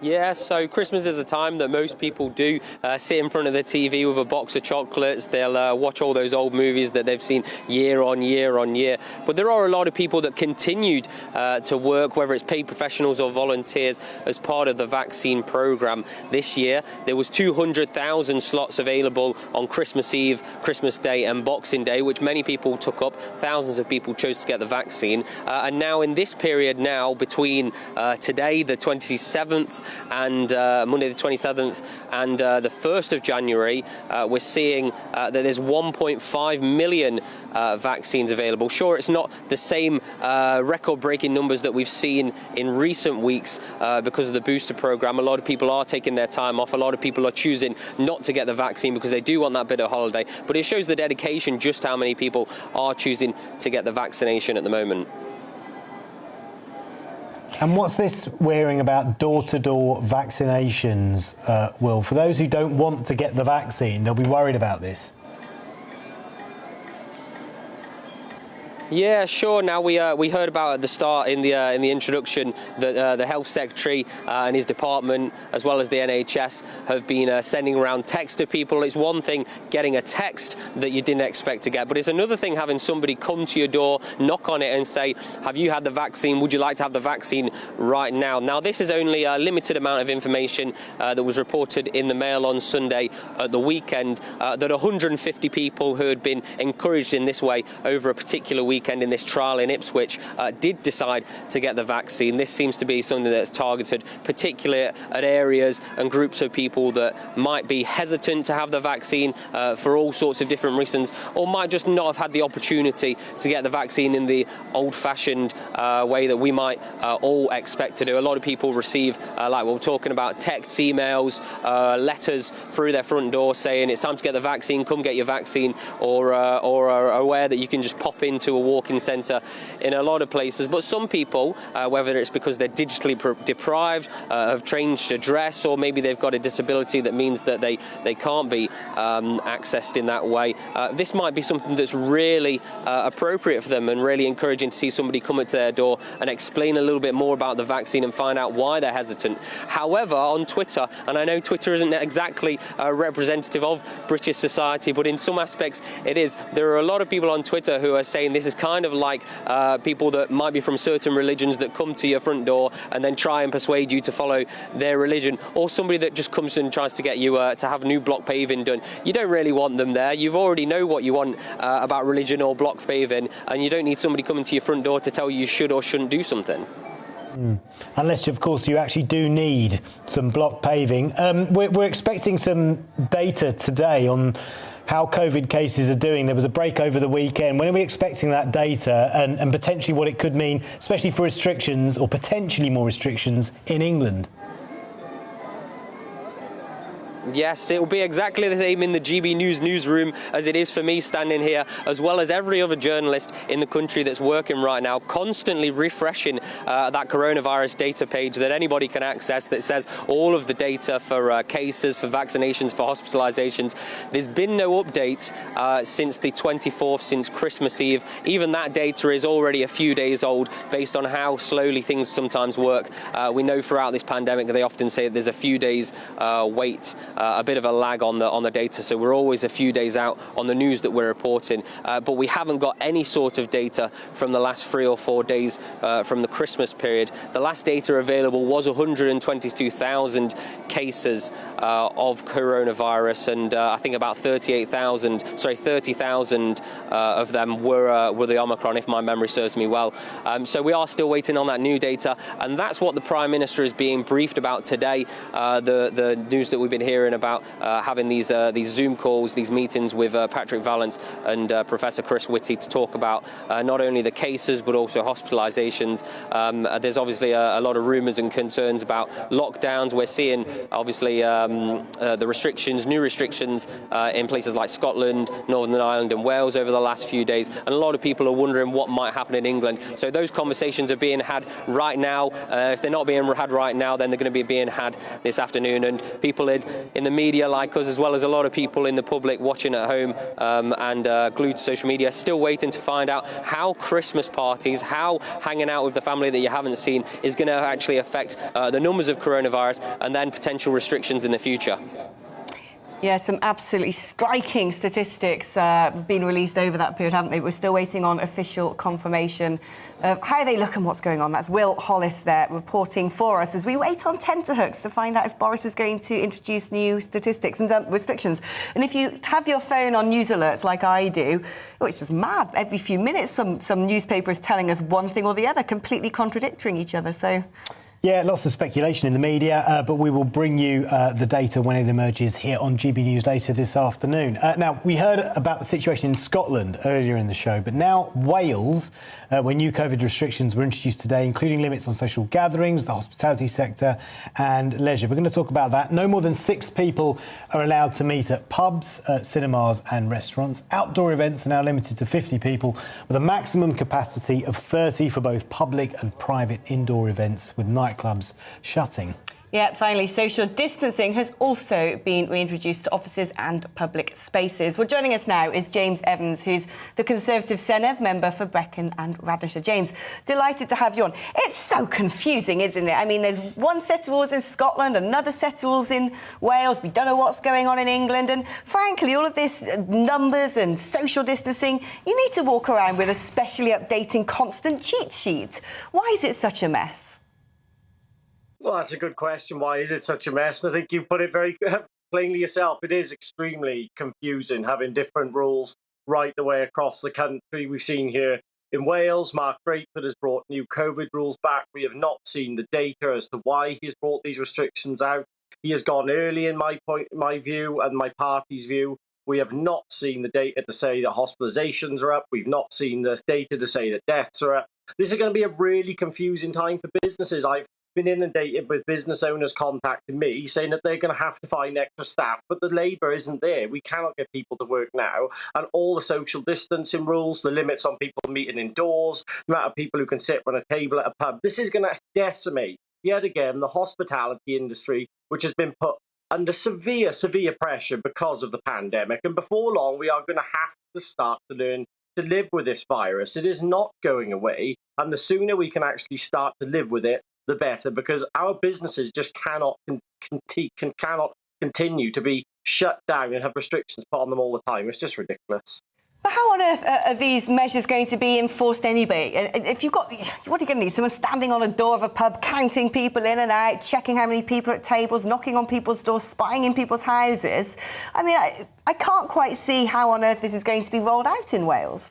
Yeah, so Christmas is a time that most people do sit in front of the TV with a box of chocolates. They'll watch all those old movies that they've seen year on year on year. But there are a lot of people that continued to work, whether it's paid professionals or volunteers, as part of the vaccine programme. This year, there was 200,000 slots available on Christmas Eve, Christmas Day and Boxing Day, which many people took up. Thousands of people chose to get the vaccine. And now in this period now, between today, the 27th, and Monday the 27th and the 1st of January, we're seeing that there's 1.5 million vaccines available. Sure, it's not the same record-breaking numbers that we've seen in recent weeks because of the booster programme. A lot of people are taking their time off. A lot of people are choosing not to get the vaccine because they do want that bit of holiday. But it shows the dedication, just how many people are choosing to get the vaccination at the moment. And what's this we're hearing about door-to-door vaccinations, Will? For those who don't want to get the vaccine, they'll be worried about this. Yeah, sure. Now we heard about at the start in the introduction that the Health Secretary and his department, as well as the NHS, have been sending around text to people. It's one thing getting a text that you didn't expect to get, but it's another thing having somebody come to your door, knock on it and say, have you had the vaccine? Would you like to have the vaccine right now? Now, this is only a limited amount of information that was reported in the Mail on Sunday at the weekend, that 150 people who had been encouraged in this way over a particular weekend in this trial in Ipswich did decide to get the vaccine. This seems to be something that's targeted particularly at areas and groups of people that might be hesitant to have the vaccine for all sorts of different reasons, or might just not have had the opportunity to get the vaccine in the old-fashioned way that we might all expect to do. A lot of people receive, like we're talking about, texts, emails, letters through their front door saying it's time to get the vaccine, come get your vaccine, or are aware that you can just pop into a walk-in centre in a lot of places. But some people, whether it's because they're digitally deprived, have changed address, or maybe they've got a disability that means that they can't be accessed in that way, this might be something that's really appropriate for them and really encouraging to see somebody come up to their door and explain a little bit more about the vaccine and find out why they're hesitant. However, on Twitter, and I know Twitter isn't exactly representative of British society, but in some aspects it is, there are a lot of people on Twitter who are saying this is kind of like people that might be from certain religions that come to your front door and then try and persuade you to follow their religion, or somebody that just comes and tries to get you to have new block paving done. You don't really want them there. You already know what you want about religion or block paving, and you don't need somebody coming to your front door to tell you should or shouldn't do something. Unless, of course, you actually do need some block paving. We're expecting some data today on how COVID cases are doing. There was a break over the weekend. When are we expecting that data and potentially what it could mean, especially for restrictions or potentially more restrictions in England? Yes, it will be exactly the same in the GB News newsroom as it is for me standing here, as well as every other journalist in the country that's working right now, constantly refreshing that coronavirus data page that anybody can access that says all of the data for cases, for vaccinations, for hospitalizations. There's been no update since the 24th, since Christmas Eve. Even that data is already a few days old based on how slowly things sometimes work. We know throughout this pandemic that they often say that there's a few days wait. A bit of a lag on the data, so we're always a few days out on the news that we're reporting, but we haven't got any sort of data from the last 3 or 4 days from the Christmas period. The last data available was 122,000 cases of coronavirus, and I think about 30,000 of them were the Omicron, if my memory serves me well. So we are still waiting on that new data, and that's what the Prime Minister is being briefed about today. The news that we've been hearing about having these Zoom calls, these meetings with Patrick Vallance and Professor Chris Whitty to talk about not only the cases but also hospitalizations. There's obviously a lot of rumours and concerns about lockdowns. We're seeing obviously the restrictions, new restrictions in places like Scotland, Northern Ireland and Wales over the last few days, and a lot of people are wondering what might happen in England. So those conversations are being had right now. If they're not being had right now, then they're going to be being had this afternoon, and people in the media like us, as well as a lot of people in the public watching at home and glued to social media, still waiting to find out how Christmas parties, how hanging out with the family that you haven't seen is going to actually affect the numbers of coronavirus and then potential restrictions in the future. Yeah, some absolutely striking statistics have been released over that period, haven't they? We're still waiting on official confirmation of how they look and what's going on. That's Will Hollis there reporting for us as we wait on tenterhooks to find out if Boris is going to introduce new statistics and restrictions. And if you have your phone on news alerts like I do, it's just mad. Every few minutes some newspaper is telling us one thing or the other, completely contradicting each other. So... yeah, lots of speculation in the media, but we will bring you the data when it emerges here on GB News later this afternoon. Now, we heard about the situation in Scotland earlier in the show, but now Wales, where new COVID restrictions were introduced today, including limits on social gatherings, the hospitality sector and leisure. We're going to talk about that. No more than 6 people are allowed to meet at pubs, cinemas and restaurants. Outdoor events are now limited to 50 people with a maximum capacity of 30 for both public and private indoor events, with nightclubs shutting. Yeah, finally, social distancing has also been reintroduced to offices and public spaces. Well, joining us now is James Evans, who's the Conservative Senedd member for Brecon and Radnorshire. James, delighted to have you on. It's so confusing, isn't it? I mean, there's one set of rules in Scotland, another set of rules in Wales. We don't know what's going on in England. And frankly, all of this numbers and social distancing, you need to walk around with a specially updating constant cheat sheet. Why is it such a mess? Well, that's a good question. Why is it such a mess? And I think you put it very plainly yourself. It is extremely confusing having different rules right the way across the country. We've seen here in Wales, Mark Drakeford has brought new COVID rules back. We have not seen the data as to why he has brought these restrictions out. He has gone early in my view and my party's view. We have not seen the data to say that hospitalizations are up. We've not seen the data to say that deaths are up. This is going to be a really confusing time for businesses. I've been inundated with business owners contacting me saying that they're going to have to find extra staff, but the labour isn't there. We cannot get people to work now. And all the social distancing rules, the limits on people meeting indoors, the amount of people who can sit around a table at a pub, this is going to decimate, yet again, the hospitality industry, which has been put under severe pressure because of the pandemic. And before long, we are going to have to start to learn to live with this virus. It is not going away. And the sooner we can actually start to live with it, the better, because our businesses just cannot continue to be shut down and have restrictions put on them all the time. It's just ridiculous. But how on earth are these measures going to be enforced anyway? If you've got, what are you going to need? Someone standing on a door of a pub, counting people in and out, checking how many people are at tables, knocking on people's doors, spying in people's houses. I mean, I can't quite see how on earth this is going to be rolled out in Wales.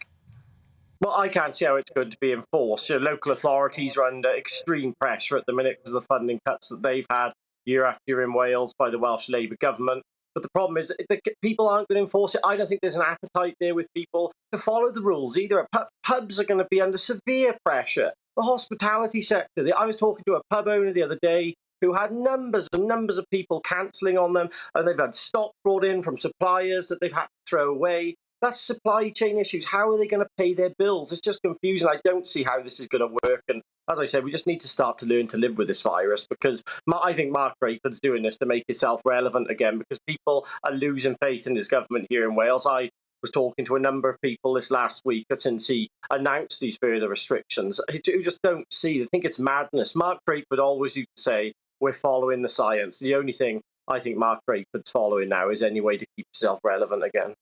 Well, I can't see how it's going to be enforced. You know, local authorities are under extreme pressure at the minute because of the funding cuts that they've had year after year in Wales by the Welsh Labour government. But the problem is that people aren't going to enforce it. I don't think there's an appetite there with people to follow the rules either. Pubs are going to be under severe pressure. The hospitality sector. I was talking to a pub owner the other day who had numbers and numbers of people cancelling on them, and they've had stock brought in from suppliers that they've had to throw away. That's supply chain issues. How are they going to pay their bills? It's just confusing. I don't see how this is going to work. And as I said, we just need to start to learn to live with this virus, because I think Mark Drakeford's doing this to make himself relevant again, because people are losing faith in his government here in Wales. I was talking to a number of people this last week since he announced these further restrictions who just don't see. They think it's madness. Mark Drakeford always used to say, we're following the science. The only thing I think Mark Drakeford's following now is any way to keep himself relevant again.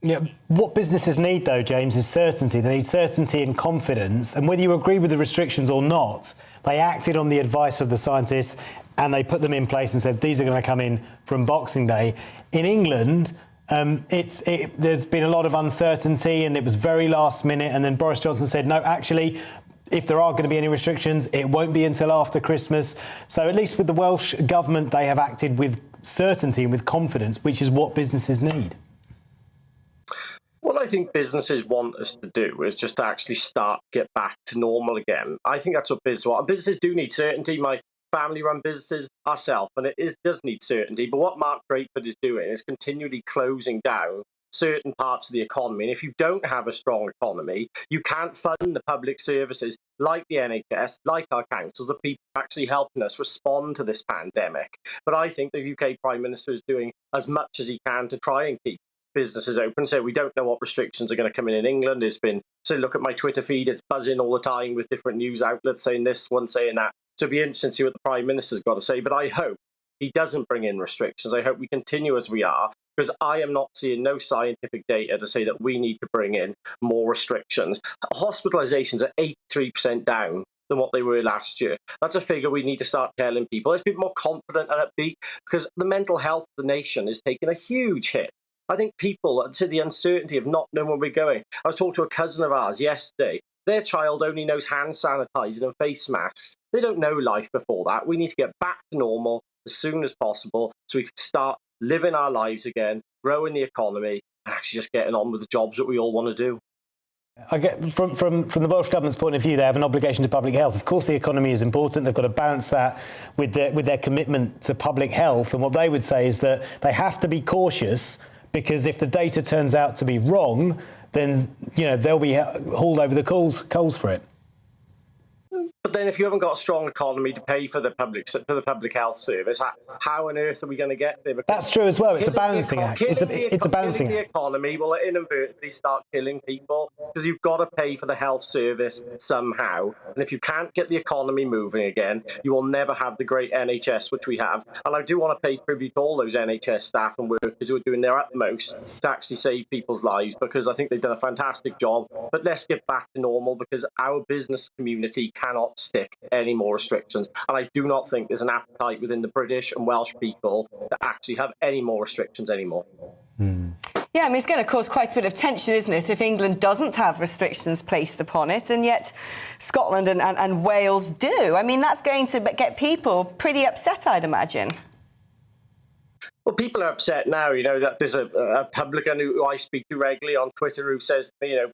Yeah, what businesses need, though, James, is certainty. They need certainty and confidence. And whether you agree with the restrictions or not, they acted on the advice of the scientists and they put them in place and said these are going to come in from Boxing Day. In England, there's been a lot of uncertainty and it was very last minute. And then Boris Johnson said, no, actually, if there are going to be any restrictions, it won't be until after Christmas. So at least with the Welsh government, they have acted with certainty and with confidence, which is what businesses need. What I think businesses want us to do is just to actually get back to normal again. I think that's what businesses want. Businesses do need certainty. My family-run businesses, ourselves, and does need certainty. But what Mark Drakeford is doing is continually closing down certain parts of the economy. And if you don't have a strong economy, you can't fund the public services like the NHS, like our councils, the people actually helping us respond to this pandemic. But I think the UK Prime Minister is doing as much as he can to try and keep businesses open. So we don't know what restrictions are going to come in England. It's been, so look at my Twitter feed, it's buzzing all the time with different news outlets saying this, one saying that. So it'll be interesting to see what the Prime Minister's got to say. But I hope he doesn't bring in restrictions. I hope we continue as we are, because I am not seeing no scientific data to say that we need to bring in more restrictions. Hospitalizations are 83% down than what they were last year. That's a figure we need to start telling people. Let's be more confident and upbeat, because the mental health of the nation is taking a huge hit. I think people, to the uncertainty of not knowing where we're going. I was talking to a cousin of ours yesterday. Their child only knows hand sanitizing and face masks. They don't know life before that. We need to get back to normal as soon as possible so we can start living our lives again, growing the economy, and actually just getting on with the jobs that we all want to do. I get from the Welsh Government's point of view, they have an obligation to public health. Of course, the economy is important. They've got to balance that with their commitment to public health. And what they would say is that they have to be cautious, because if the data turns out to be wrong, then they'll be hauled over the coals for it. But then if you haven't got a strong economy to pay for the public health service, how on earth are we going to get there? Because that's true as well. It's a balancing act. It's a balancing act. The economy will inadvertently start killing people, because you've got to pay for the health service somehow. And if you can't get the economy moving again, you will never have the great NHS which we have. And I do want to pay tribute to all those NHS staff and workers who are doing their utmost to actually save people's lives, because I think they've done a fantastic job. But let's get back to normal, because our business community cannot stick any more restrictions. And I do not think there's an appetite within the British and Welsh people to actually have any more restrictions anymore. Yeah, I mean, it's going to cause quite a bit of tension, isn't it, if England doesn't have restrictions placed upon it, and yet Scotland and Wales do. I mean, that's going to get people pretty upset, I'd imagine. Well, people are upset now, that there's a publican who I speak to regularly on Twitter who says,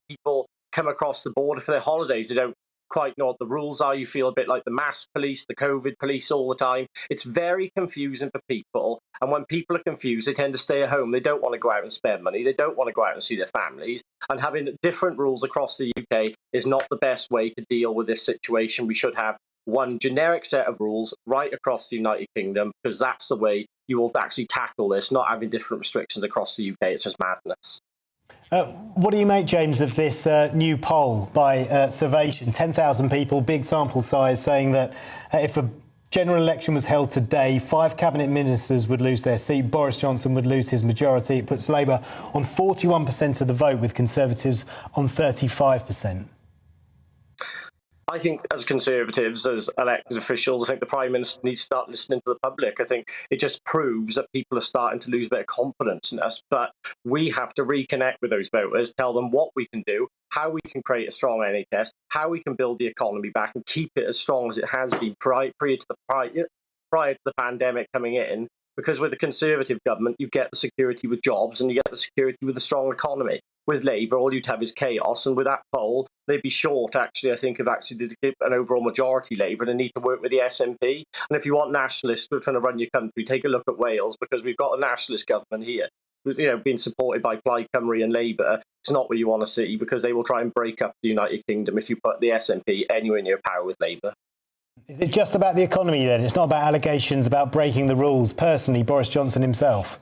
people come across the border for their holidays. They don't quite know what the rules are. You feel a bit like the mask police, the COVID police all the time. It's very confusing for people. And when people are confused, they tend to stay at home. They don't want to go out and spend money. They don't want to go out and see their families. And having different rules across the UK is not the best way to deal with this situation. We should have one generic set of rules right across the United Kingdom, because that's the way you will actually tackle this, not having different restrictions across the UK. It's just madness. What do you make, James, of this new poll by Survation? 10,000 people, big sample size, saying that if a general election was held today, 5 cabinet ministers would lose their seat. Boris Johnson would lose his majority. It puts Labour on 41% of the vote, with Conservatives on 35%. I think as Conservatives, as elected officials, I think the Prime Minister needs to start listening to the public. I think it just proves that people are starting to lose a bit of confidence in us. But we have to reconnect with those voters, tell them what we can do, how we can create a strong NHS, how we can build the economy back and keep it as strong as it has been prior to the pandemic coming in. Because with the Conservative government, you get the security with jobs and you get the security with a strong economy. With Labour, all you'd have is chaos. And with that poll, they'd be short, actually, I think, of actually an overall majority Labour, and they need to work with the SNP. And if you want nationalists who are trying to run your country, take a look at Wales, because we've got a nationalist government here, being supported by Plaid Cymru and Labour. It's not what you want to see, because they will try and break up the United Kingdom if you put the SNP anywhere near power with Labour. Is it just about the economy then? It's not about allegations about breaking the rules. Personally, Boris Johnson himself.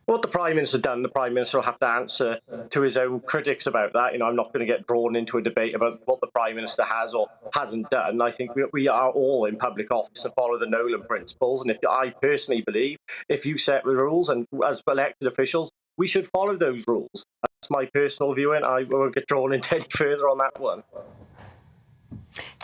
What the Prime Minister done, the Prime Minister will have to answer to his own critics about that. I'm not going to get drawn into a debate about what the Prime Minister has or hasn't done. I think we are all in public office and follow the Nolan principles. And I personally believe if you set the rules, and as elected officials, we should follow those rules. That's my personal view, and I won't get drawn into any further on that one.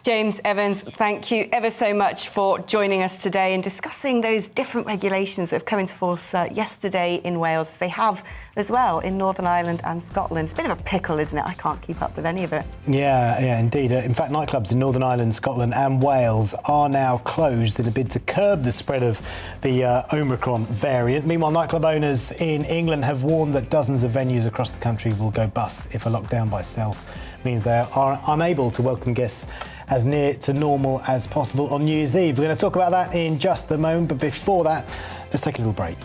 James Evans, thank you ever so much for joining us today and discussing those different regulations that have come into force yesterday in Wales. They have as well in Northern Ireland and Scotland. It's a bit of a pickle, isn't it? I can't keep up with any of it. Yeah, indeed. In fact, nightclubs in Northern Ireland, Scotland and Wales are now closed in a bid to curb the spread of the Omicron variant. Meanwhile, nightclub owners in England have warned that dozens of venues across the country will go bust if a lockdown by stealth means they are unable to welcome guests as near to normal as possible on New Year's Eve. We're going to talk about that in just a moment, but before that, let's take a little break.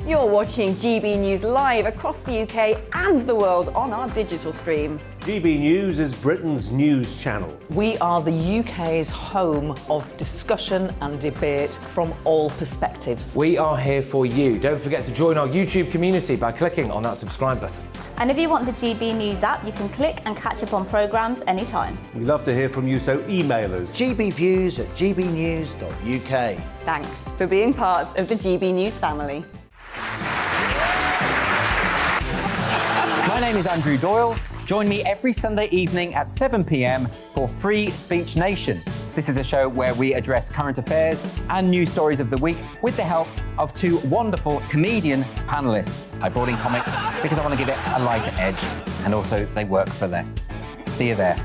You're watching GB News live across the UK and the world on our digital stream. GB News is Britain's news channel. We are the UK's home of discussion and debate from all perspectives. We are here for you. Don't forget to join our YouTube community by clicking on that subscribe button. And if you want the GB News app, you can click and catch up on programmes anytime. We love to hear from you, so email us. gbviews@gbnews.uk. Thanks for being part of the GB News family. My name is Andrew Doyle. Join me every Sunday evening at 7 p.m. for Free Speech Nation. This is a show where we address current affairs and news stories of the week with the help of two wonderful comedian panellists. I brought in comics because I want to give it a lighter edge, and also they work for less. See you there.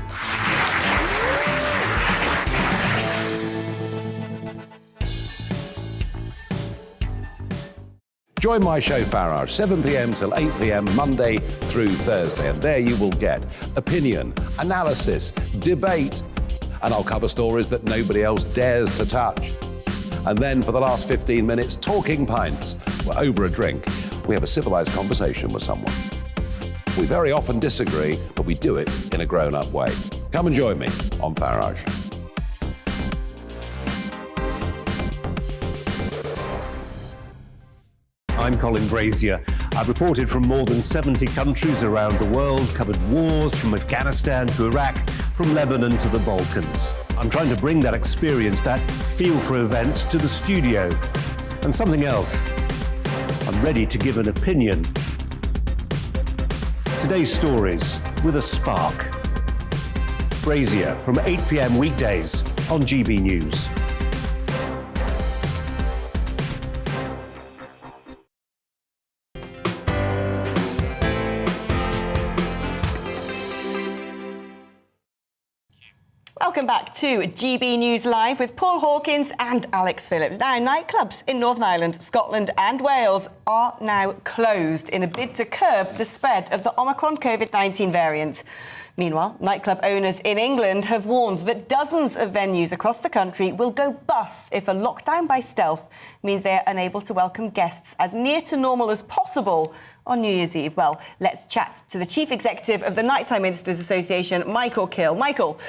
Join my show Farage, 7 p.m. till 8 p.m. Monday through Thursday, and there you will get opinion, analysis, debate, and I'll cover stories that nobody else dares to touch. And then for the last 15 minutes, talking pints. We're over a drink. We have a civilised conversation with someone. We very often disagree, but we do it in a grown-up way. Come and join me on Farage. I'm Colin Brazier. I've reported from more than 70 countries around the world, covered wars from Afghanistan to Iraq, from Lebanon to the Balkans. I'm trying to bring that experience, that feel for events, to the studio. And something else. I'm ready to give an opinion. Today's stories with a spark. Brazier from 8 p.m. weekdays on GB News. Welcome back to GB News Live with Paul Hawkins and Alex Phillips. Now, nightclubs in Northern Ireland, Scotland and Wales are now closed in a bid to curb the spread of the Omicron COVID-19 variant. Meanwhile, nightclub owners in England have warned that dozens of venues across the country will go bust if a lockdown by stealth means they are unable to welcome guests as near to normal as possible on New Year's Eve. Well, let's chat to the Chief Executive of the Nighttime Industries Association, Michael Kill. Michael,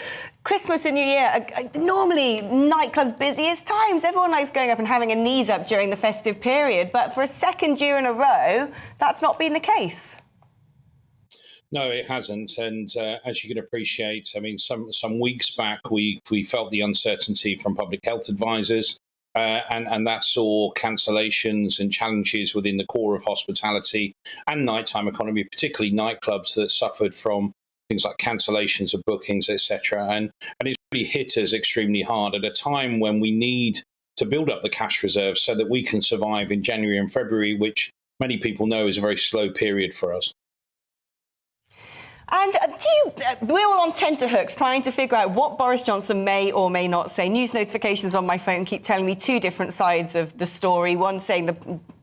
Christmas and New Year are normally nightclubs' busiest times. Everyone likes going up and having a knees up during the festive period, but for a second year in a row, that's not been the case. No, it hasn't. And as you can appreciate, I mean, some weeks back, we felt the uncertainty from public health advisors, and that saw cancellations and challenges within the core of hospitality and nighttime economy, particularly nightclubs that suffered from things like cancellations of bookings, etc. And it's really hit us extremely hard at a time when we need to build up the cash reserves so that we can survive in January and February, which many people know is a very slow period for us. And we're all on tenterhooks trying to figure out what Boris Johnson may or may not say. News notifications on my phone keep telling me two different sides of the story. One saying the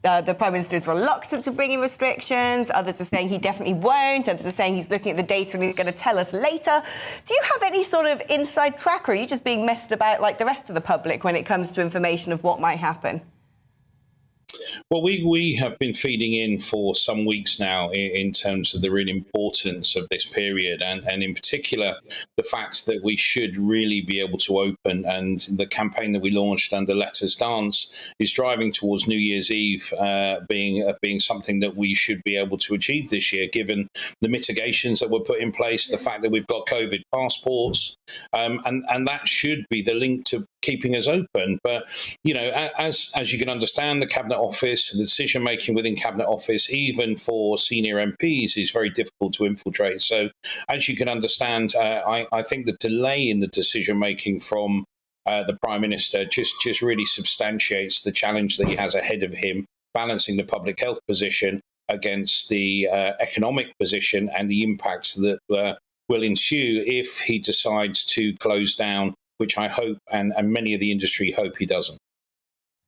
the Prime Minister is reluctant to bring in restrictions. Others are saying he definitely won't. Others are saying he's looking at the data and he's going to tell us later. Do you have any sort of inside track, or are you just being messed about like the rest of the public when it comes to information of what might happen? Well, we have been feeding in for some weeks now in terms of the real importance of this period, and in particular, the fact that we should really be able to open, and the campaign that we launched under Let Us Dance is driving towards New Year's Eve being something that we should be able to achieve this year, given the mitigations that were put in place, the fact that we've got COVID passports, and that should be the link to keeping us open. But, you know, as you can understand, the Cabinet Office, the decision-making within Cabinet Office, even for senior MPs, is very difficult to infiltrate. So, as you can understand, I think the delay in the decision-making from the Prime Minister just really substantiates the challenge that he has ahead of him, balancing the public health position against the economic position and the impacts that will ensue if he decides to close down, which I hope and many of the industry hope he doesn't.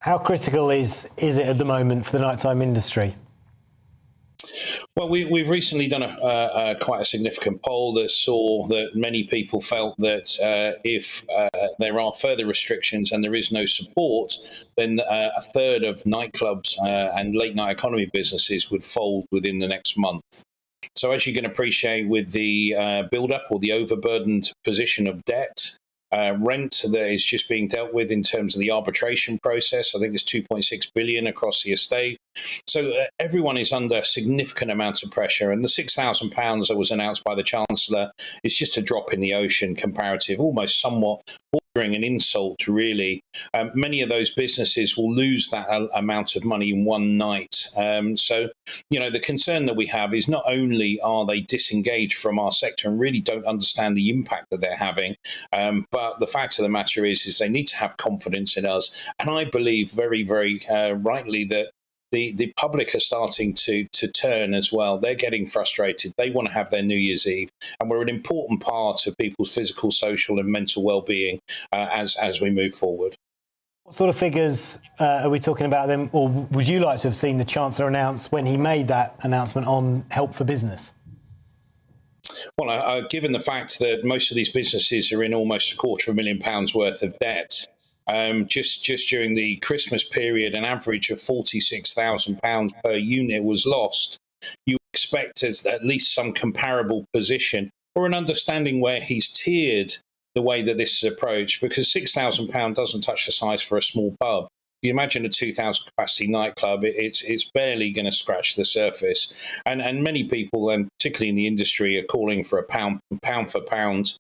How critical is it at the moment for the nighttime industry? Well, we've recently done quite a significant poll that saw that many people felt that if there are further restrictions and there is no support, then a third of nightclubs and late night economy businesses would fold within the next month. So as you can appreciate, with the build-up or the overburdened position of debt, rent that is just being dealt with in terms of the arbitration process, I think it's 2.6 billion across the estate. So everyone is under significant amounts of pressure, and the £6,000 that was announced by the Chancellor is just a drop in the ocean comparative, almost somewhat bordering an insult, really. Many of those businesses will lose that amount of money in one night. So, you know, the concern that we have is not only are they disengaged from our sector and really don't understand the impact that they're having, but the fact of the matter is they need to have confidence in us. And I believe very, very rightly that the public are starting to turn as well. They're getting frustrated. They want to have their New Year's Eve, and we're an important part of people's physical, social, and mental well-being as we move forward. What sort of figures are we talking about then, or would you like to have seen the Chancellor announce when he made that announcement on help for business? Well, given the fact that most of these businesses are in almost £250,000 worth of debt, just during the Christmas period, an average of £46,000 per unit was lost. You expect at least some comparable position or an understanding where he's tiered the way that this is approached, because £6,000 doesn't touch the size for a small pub. If you imagine a 2,000 capacity nightclub, it's barely going to scratch the surface. And many people, and particularly in the industry, are calling for a pound for pound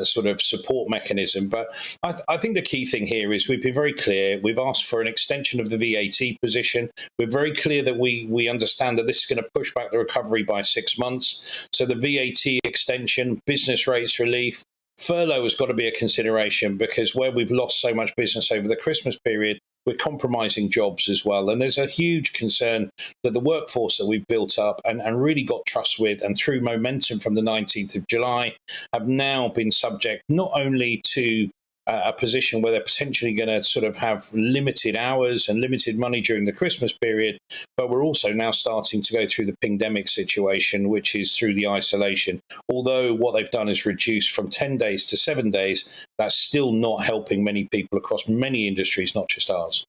sort of support mechanism. But I think the key thing here is we've been very clear. We've asked for an extension of the VAT position. We're very clear that we understand that this is going to push back the recovery by 6 months. So the VAT extension, business rates relief, furlough has got to be a consideration, because where we've lost so much business over the Christmas period, we're compromising jobs as well. And there's a huge concern that the workforce that we've built up and really got trust with, and through momentum from the 19th of July, have now been subject not only to a position where they're potentially going to sort of have limited hours and limited money during the Christmas period, but we're also now starting to go through the pandemic situation, which is through the isolation. Although what they've done is reduce from 10 days to 7 days, that's still not helping many people across many industries, not just ours.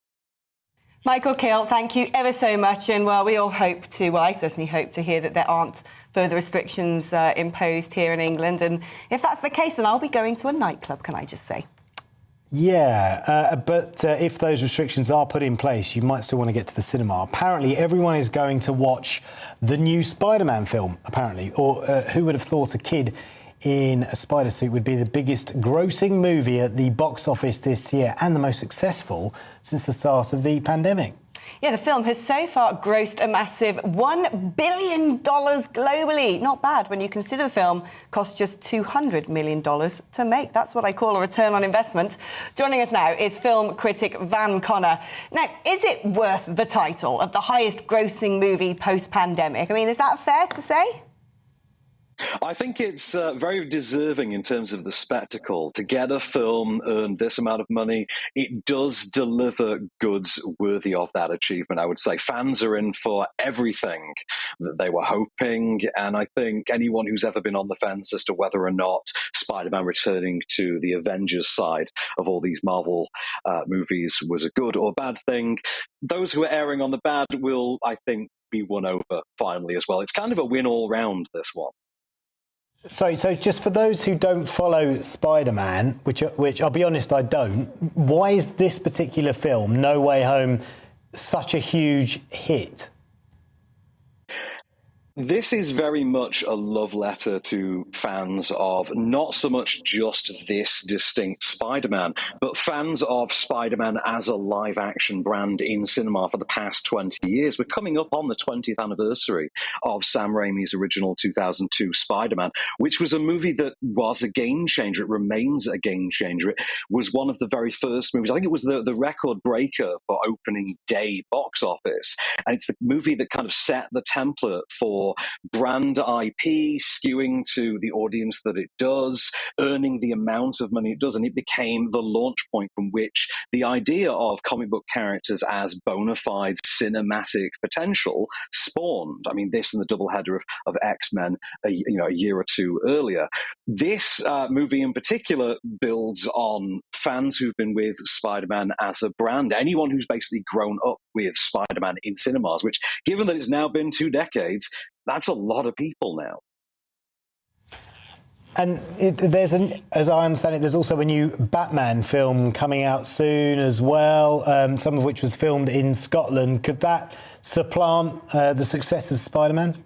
Michael Kill, thank you ever so much. And, well, we all hope to, well, I certainly hope to hear that there aren't further restrictions imposed here in England. And if that's the case, then I'll be going to a nightclub, can I just say? Yeah, but if those restrictions are put in place, you might still want to get to the cinema. Apparently, everyone is going to watch the new Spider-Man film, apparently. Or who would have thought a kid in a spider suit would be the biggest grossing movie at the box office this year and the most successful since the start of the pandemic? Yeah, the film has so far grossed a massive $1 billion globally. Not bad when you consider the film cost just $200 million to make. That's what I call a return on investment. Joining us now is film critic Van Connor. Now, is it worth the title of the highest grossing movie post-pandemic? I mean, is that fair to say? I think it's very deserving in terms of the spectacle. To get a film, earn this amount of money, it does deliver goods worthy of that achievement, I would say. Fans are in for everything that they were hoping, and I think anyone who's ever been on the fence as to whether or not Spider-Man returning to the Avengers side of all these Marvel movies was a good or bad thing, those who are erring on the bad will, I think, be won over finally as well. It's kind of a win all round, this one. So just for those who don't follow Spider-Man, which I'll be honest, I don't, why is this particular film, No Way Home, such a huge hit? This is very much a love letter to fans of not so much just this distinct Spider-Man, but fans of Spider-Man as a live-action brand in cinema for the past 20 years. We're coming up on the 20th anniversary of Sam Raimi's original 2002 Spider-Man, which was a movie that was a game changer. It remains a game changer. It was one of the very first movies. I think it was the record breaker for opening day box office. And it's the movie that kind of set the template for brand IP, skewing to the audience that it does, earning the amount of money it does, and it became the launch point from which the idea of comic book characters as bona fide cinematic potential spawned. I mean, this and the doubleheader of X-Men, a year or two earlier. This movie in particular builds on fans who've been with Spider-Man as a brand, anyone who's basically grown up with Spider-Man in cinemas, which, given that it's now been 2 decades, that's a lot of people now. And as I understand it, there's also a new Batman film coming out soon as well, some of which was filmed in Scotland. Could that supplant the success of Spider-Man?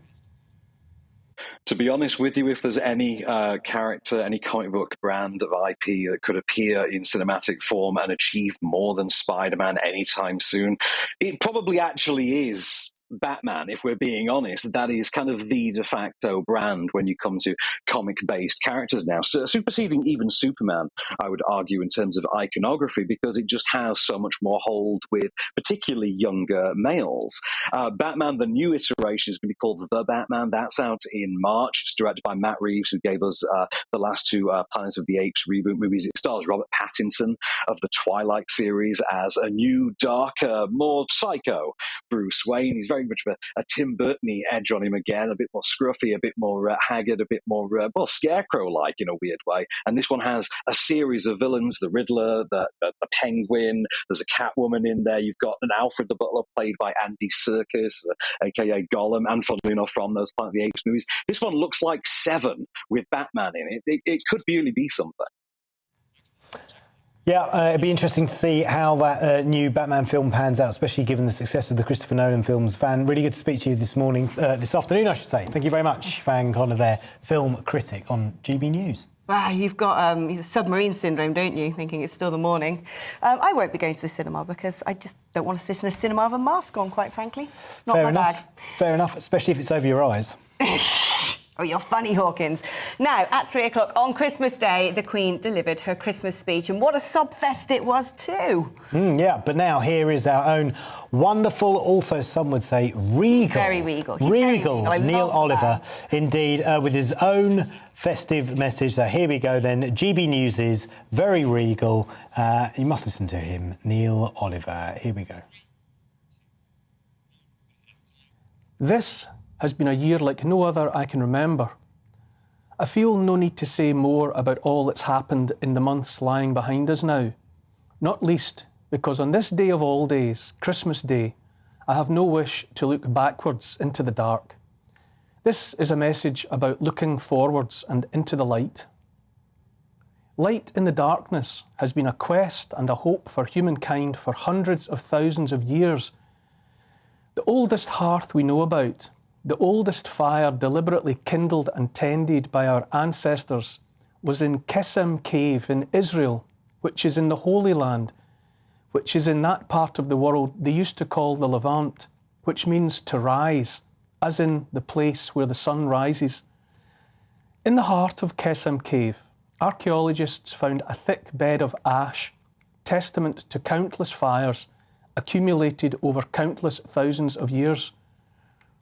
To be honest with you, if there's any character, any comic book brand of IP that could appear in cinematic form and achieve more than Spider-Man anytime soon, it probably actually is Batman, if we're being honest. That is kind of the de facto brand when you come to comic-based characters now, so superseding even Superman, I would argue, in terms of iconography, because it just has so much more hold with particularly younger males. Batman, the new iteration, is going to be called The Batman. That's out in March. It's directed by Matt Reeves, who gave us the last 2 Planet of the Apes reboot movies. It stars Robert Pattinson of the Twilight series as a new, darker, more psycho Bruce Wayne. He's very much of a Tim Burton-y edge on him again, a bit more scruffy, a bit more haggard, a bit more, Scarecrow-like in a weird way. And this one has a series of villains, the Riddler, the Penguin, there's a Catwoman in there, you've got an Alfred the Butler played by Andy Serkis, a.k.a. Gollum, and funnily enough from those Planet of the Apes movies. This one looks like Seven with Batman in it. It could really be something. Yeah, it'd be interesting to see how that new Batman film pans out, especially given the success of the Christopher Nolan films. Van, really good to speak to you this afternoon, I should say. Thank you very much, Van Connor there, film critic on GB News. Wow, you've got submarine syndrome, don't you, thinking it's still the morning. I won't be going to the cinema because I just don't want to sit in a cinema with a mask on, quite frankly. Not my bag. Fair enough, especially if it's over your eyes. Oh, you're funny, Hawkins. Now, at 3 o'clock on Christmas Day, the Queen delivered her Christmas speech, and what a sobfest it was too. Yeah, but now here is our own wonderful, also some would say regal. He's very regal. Neil Oliver, indeed, with his own festive message. So here we go then. GB News is very regal. You must listen to him, Neil Oliver. Here we go. This has been a year like no other I can remember. I feel no need to say more about all that's happened in the months lying behind us now, not least because on this day of all days, Christmas Day, I have no wish to look backwards into the dark. This is a message about looking forwards and into the light. Light in the darkness has been a quest and a hope for humankind for hundreds of thousands of years. The oldest hearth we know about, the oldest fire deliberately kindled and tended by our ancestors, was in Qesem Cave in Israel, which is in the Holy Land, which is in that part of the world they used to call the Levant, which means to rise, as in the place where the sun rises. In the heart of Qesem Cave, archaeologists found a thick bed of ash, testament to countless fires accumulated over countless thousands of years.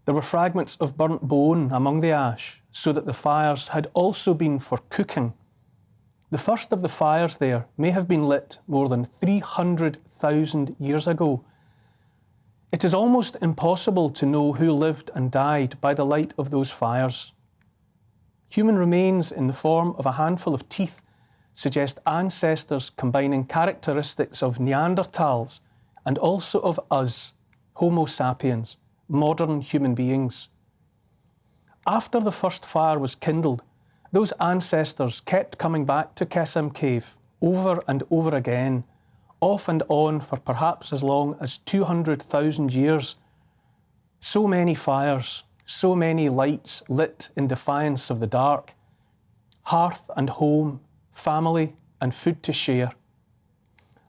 There were fragments of burnt bone among the ash, so that the fires had also been for cooking. The first of the fires there may have been lit more than 300,000 years ago. It is almost impossible to know who lived and died by the light of those fires. Human remains in the form of a handful of teeth suggest ancestors combining characteristics of Neanderthals and also of us, Homo sapiens, modern human beings. After the first fire was kindled, those ancestors kept coming back to Kesem Cave over and over again, off and on for perhaps as long as 200,000 years. So many fires, so many lights lit in defiance of the dark. Hearth and home, family and food to share.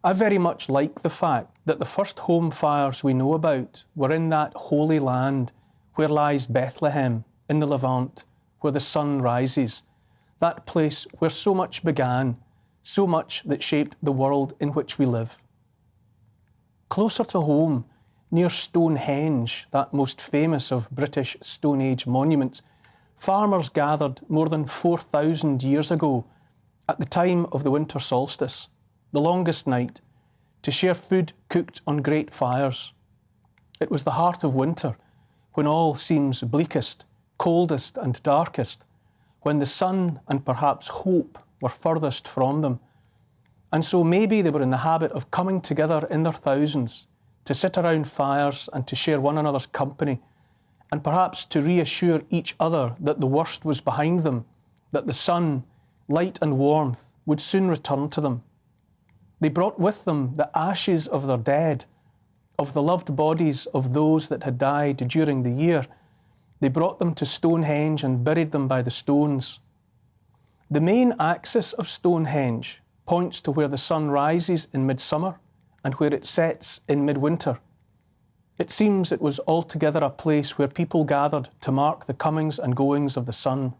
I very much like the fact that the first home fires we know about were in that holy land where lies Bethlehem in the Levant, where the sun rises, that place where so much began, so much that shaped the world in which we live. Closer to home, near Stonehenge, that most famous of British Stone Age monuments, farmers gathered more than 4,000 years ago at the time of the Winter Solstice, the longest night, to share food cooked on great fires. It was the heart of winter, when all seems bleakest, coldest and darkest, when the sun and perhaps hope were furthest from them. And so maybe they were in the habit of coming together in their thousands to sit around fires and to share one another's company, and perhaps to reassure each other that the worst was behind them, that the sun, light and warmth, would soon return to them. They brought with them the ashes of their dead, of the loved bodies of those that had died during the year. They brought them to Stonehenge and buried them by the stones. The main axis of Stonehenge points to where the sun rises in midsummer and where it sets in midwinter. It seems it was altogether a place where people gathered to mark the comings and goings of the sun.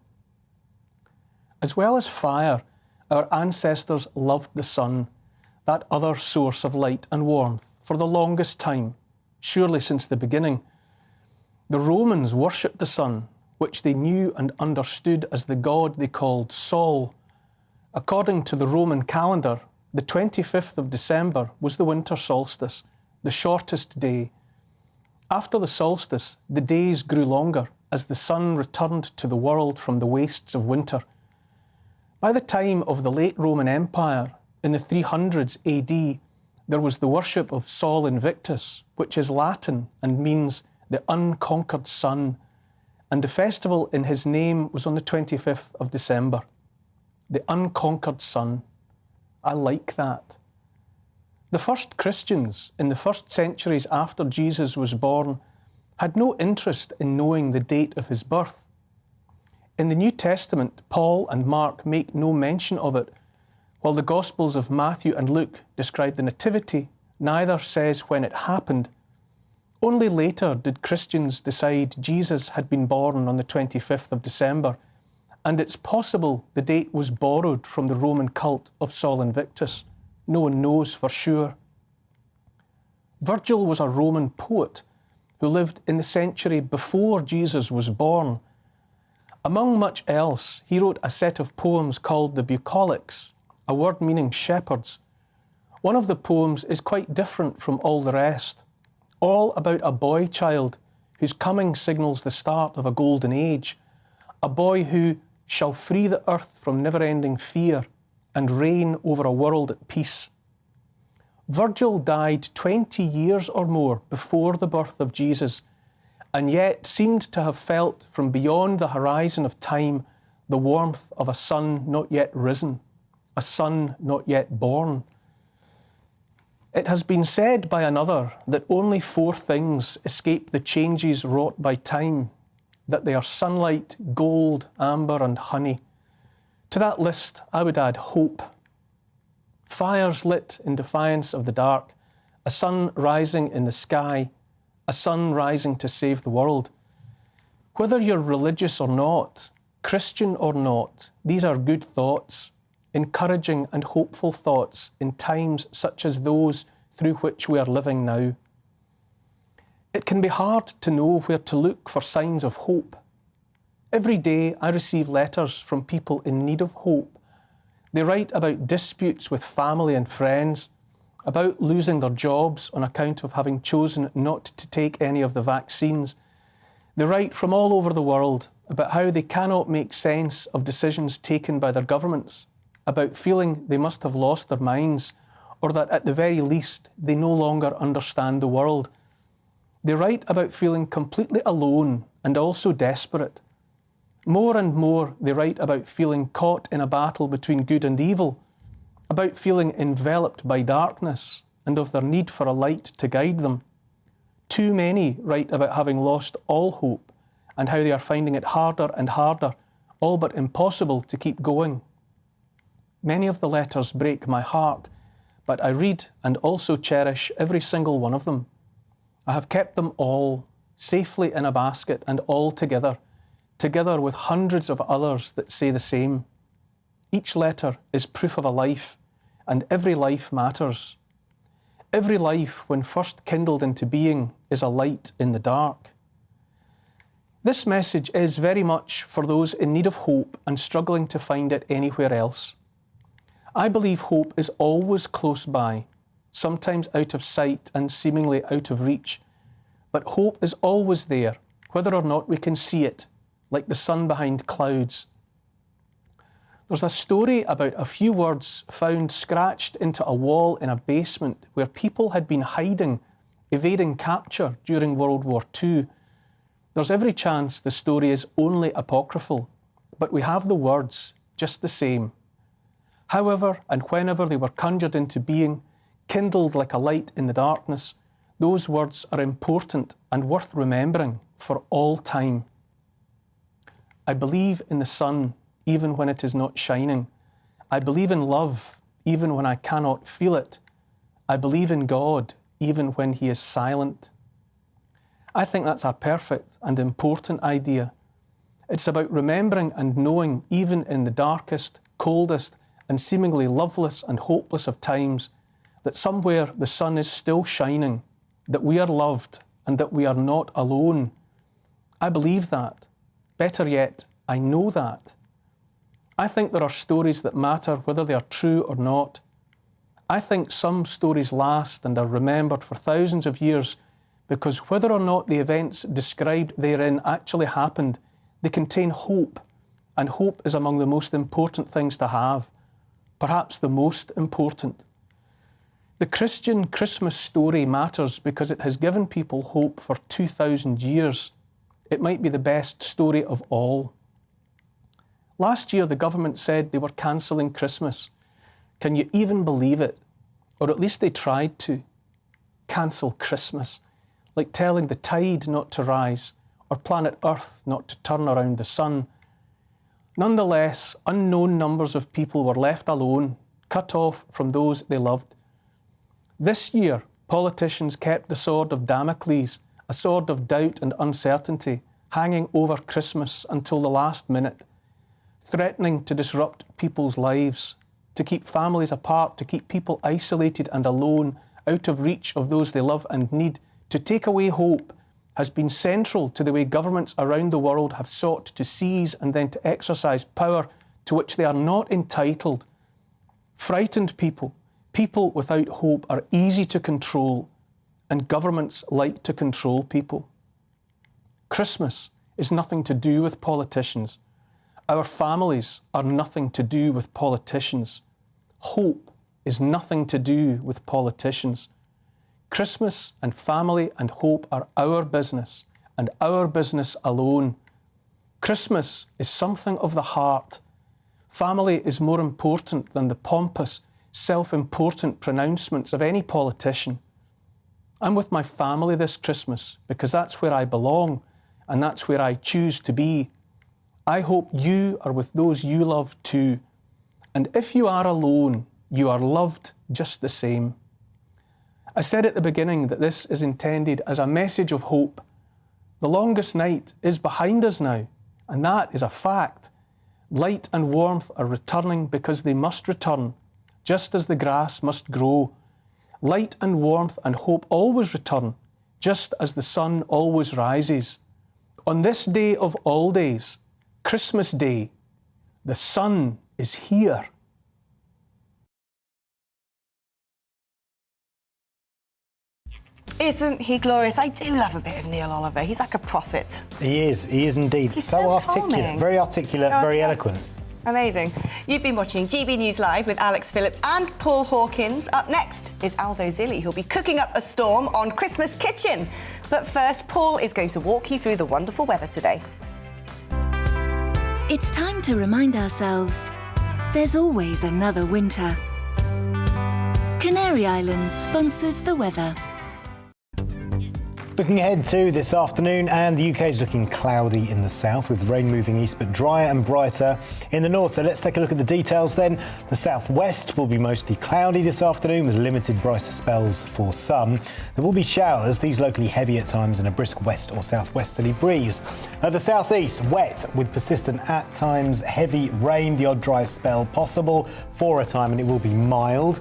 As well as fire, our ancestors loved the sun, that other source of light and warmth, for the longest time, surely since the beginning. The Romans worshipped the sun, which they knew and understood as the god they called Sol. According to the Roman calendar, the 25th of December was the winter solstice, the shortest day. After the solstice, the days grew longer as the sun returned to the world from the wastes of winter. By the time of the late Roman Empire, in the 300s AD, there was the worship of Sol Invictus, which is Latin and means the unconquered sun, and the festival in his name was on the 25th of December. The unconquered sun. I like that. The first Christians in the first centuries after Jesus was born had no interest in knowing the date of his birth. In the New Testament, Paul and Mark make no mention of it, while the Gospels of Matthew and Luke describe the Nativity. Neither says when it happened. Only later did Christians decide Jesus had been born on the 25th of December, and it's possible the date was borrowed from the Roman cult of Sol Invictus. No one knows for sure. Virgil was a Roman poet who lived in the century before Jesus was born. Among much else, he wrote a set of poems called the Bucolics, a word meaning shepherds. One of the poems is quite different from all the rest, all about a boy child whose coming signals the start of a golden age, a boy who shall free the earth from never-ending fear and reign over a world at peace. Virgil died 20 years or more before the birth of Jesus, and yet seemed to have felt from beyond the horizon of time the warmth of a sun not yet risen, a son not yet born. It has been said by another that only 4 things escape the changes wrought by time, that they are sunlight, gold, amber and honey. To that list I would add hope. Fires lit in defiance of the dark, a sun rising in the sky, a sun rising to save the world. Whether you're religious or not, Christian or not, these are good thoughts, encouraging and hopeful thoughts in times such as those through which we are living now. It can be hard to know where to look for signs of hope. Every day I receive letters from people in need of hope. They write about disputes with family and friends, about losing their jobs on account of having chosen not to take any of the vaccines. They write from all over the world about how they cannot make sense of decisions taken by their governments, about feeling they must have lost their minds, or that at the very least they no longer understand the world. They write about feeling completely alone and also desperate. More and more they write about feeling caught in a battle between good and evil, about feeling enveloped by darkness and of their need for a light to guide them. Too many write about having lost all hope and how they are finding it harder and harder, all but impossible to keep going. Many of the letters break my heart, but I read and also cherish every single one of them. I have kept them all safely in a basket and all together with hundreds of others that say the same. Each letter is proof of a life, and every life matters. Every life, when first kindled into being, is a light in the dark. This message is very much for those in need of hope and struggling to find it anywhere else. I believe hope is always close by, sometimes out of sight and seemingly out of reach. But hope is always there, whether or not we can see it, like the sun behind clouds. There's a story about a few words found scratched into a wall in a basement where people had been hiding, evading capture during World War II. There's every chance the story is only apocryphal, but we have the words just the same. However and whenever they were conjured into being, kindled like a light in the darkness, those words are important and worth remembering for all time. I believe in the sun even when it is not shining. I believe in love even when I cannot feel it. I believe in God even when He is silent. I think that's a perfect and important idea. It's about remembering and knowing even in the darkest, coldest, and seemingly loveless and hopeless of times that somewhere the sun is still shining, that we are loved and that we are not alone. I believe that. Better yet, I know that. I think there are stories that matter whether they are true or not. I think some stories last and are remembered for thousands of years because whether or not the events described therein actually happened, they contain hope, and hope is among the most important things to have, perhaps the most important. The Christian Christmas story matters because it has given people hope for 2,000 years. It might be the best story of all. Last year, the government said they were cancelling Christmas. Can you even believe it? Or at least they tried to. Cancel Christmas, like telling the tide not to rise or planet Earth not to turn around the sun. Nonetheless, unknown numbers of people were left alone, cut off from those they loved. This year, politicians kept the sword of Damocles, a sword of doubt and uncertainty, hanging over Christmas until the last minute, threatening to disrupt people's lives, to keep families apart, to keep people isolated and alone, out of reach of those they love and need, to take away hope, has been central to the way governments around the world have sought to seize and then to exercise power to which they are not entitled. Frightened people, people without hope, are easy to control, and governments like to control people. Christmas is nothing to do with politicians. Our families are nothing to do with politicians. Hope is nothing to do with politicians. Christmas and family and hope are our business, and our business alone. Christmas is something of the heart. Family is more important than the pompous, self-important pronouncements of any politician. I'm with my family this Christmas because that's where I belong and that's where I choose to be. I hope you are with those you love too. And if you are alone, you are loved just the same. I said at the beginning that this is intended as a message of hope. The longest night is behind us now, and that is a fact. Light and warmth are returning because they must return, just as the grass must grow. Light and warmth and hope always return, just as the sun always rises. On this day of all days, Christmas Day, the sun is here. Isn't he glorious? I do love a bit of Neil Oliver. He's like a prophet. He is indeed. He's so articulate, calming. very articulate, very eloquent. Amazing. You've been watching GB News Live with Alex Phillips and Paul Hawkins. Up next is Aldo Zilli, who'll be cooking up a storm on Christmas Kitchen. But first, Paul is going to walk you through the wonderful weather today. It's time to remind ourselves there's always another winter. Canary Islands sponsors the weather. Looking ahead to this afternoon, and the UK is looking cloudy in the south with rain moving east, but drier and brighter in the north. So let's take a look at the details then. The southwest will be mostly cloudy this afternoon with limited brighter spells for some. There will be showers, these locally heavy at times, and a brisk west or southwesterly breeze. The southeast, wet with persistent at times heavy rain, the odd dry spell possible for a time, and it will be mild.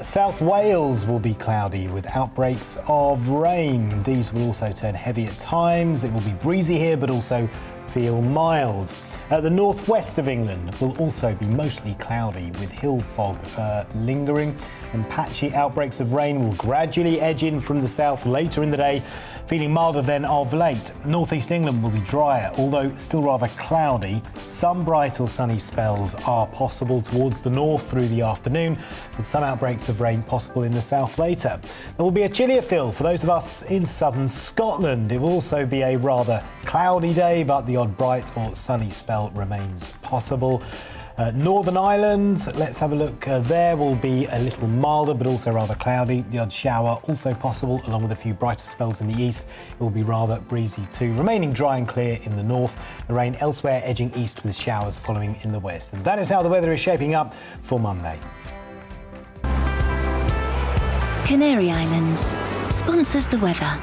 South Wales will be cloudy with outbreaks of rain. These will also turn heavy at times. It will be breezy here, but also feel mild. The northwest of England will also be mostly cloudy with hill fog lingering, and patchy outbreaks of rain will gradually edge in from the south later in the day, feeling milder than of late. Northeast England will be drier, although still rather cloudy. Some bright or sunny spells are possible towards the north through the afternoon, with some outbreaks of rain possible in the south later. There will be a chillier feel for those of us in southern Scotland. It will also be a rather cloudy day, but the odd bright or sunny spell remains possible. Northern Ireland, let's have a look. There will be a little milder, but also rather cloudy. The odd shower also possible, along with a few brighter spells in the east. It will be rather breezy too, remaining dry and clear in the north. The rain elsewhere edging east with showers following in the west. And that is how the weather is shaping up for Monday. Canary Islands sponsors the weather.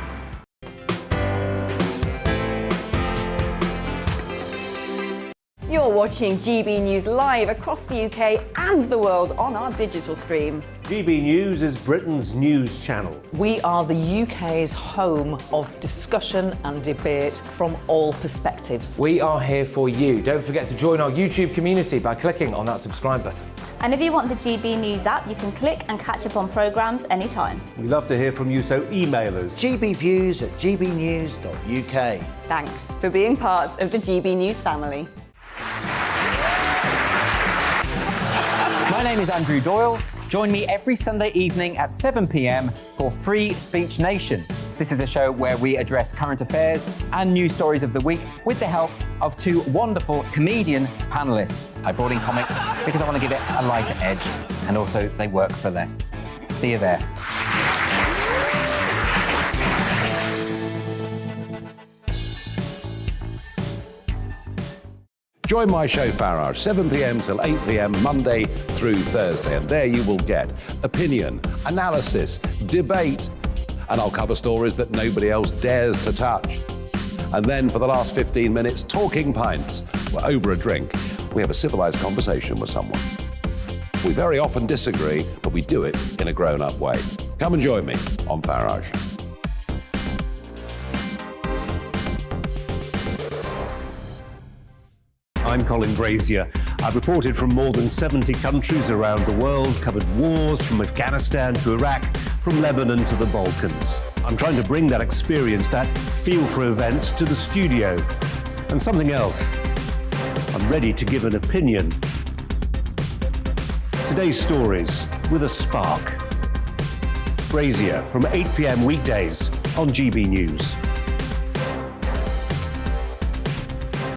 You're watching GB News live across the UK and the world on our digital stream. GB News is Britain's news channel. We are the UK's home of discussion and debate from all perspectives. We are here for you. Don't forget to join our YouTube community by clicking on that subscribe button. And if you want the GB News app, you can click and catch up on programmes anytime. We love to hear from you, so email us. gbviews@gbnews.uk. Thanks for being part of the GB News family. My name is Andrew Doyle. Join me every Sunday evening at 7 p.m. for Free Speech Nation. This is a show where we address current affairs and news stories of the week with the help of two wonderful comedian panellists. I brought in comics because I want to give it a lighter edge, and also they work for less. See you there. Join my show Farage, 7 p.m. till 8 p.m. Monday through Thursday, and there you will get opinion, analysis, debate, and I'll cover stories that nobody else dares to touch. And then for the last 15 minutes, talking pints. We're over a drink. We have a civilised conversation with someone. We very often disagree, but we do it in a grown-up way. Come and join me on Farage. I'm Colin Brazier. I've reported from more than 70 countries around the world, covered wars from Afghanistan to Iraq, from Lebanon to the Balkans. I'm trying to bring that experience, that feel for events, to the studio. And something else. I'm ready to give an opinion. Today's stories with a spark. Brazier from 8 p.m. weekdays on GB News.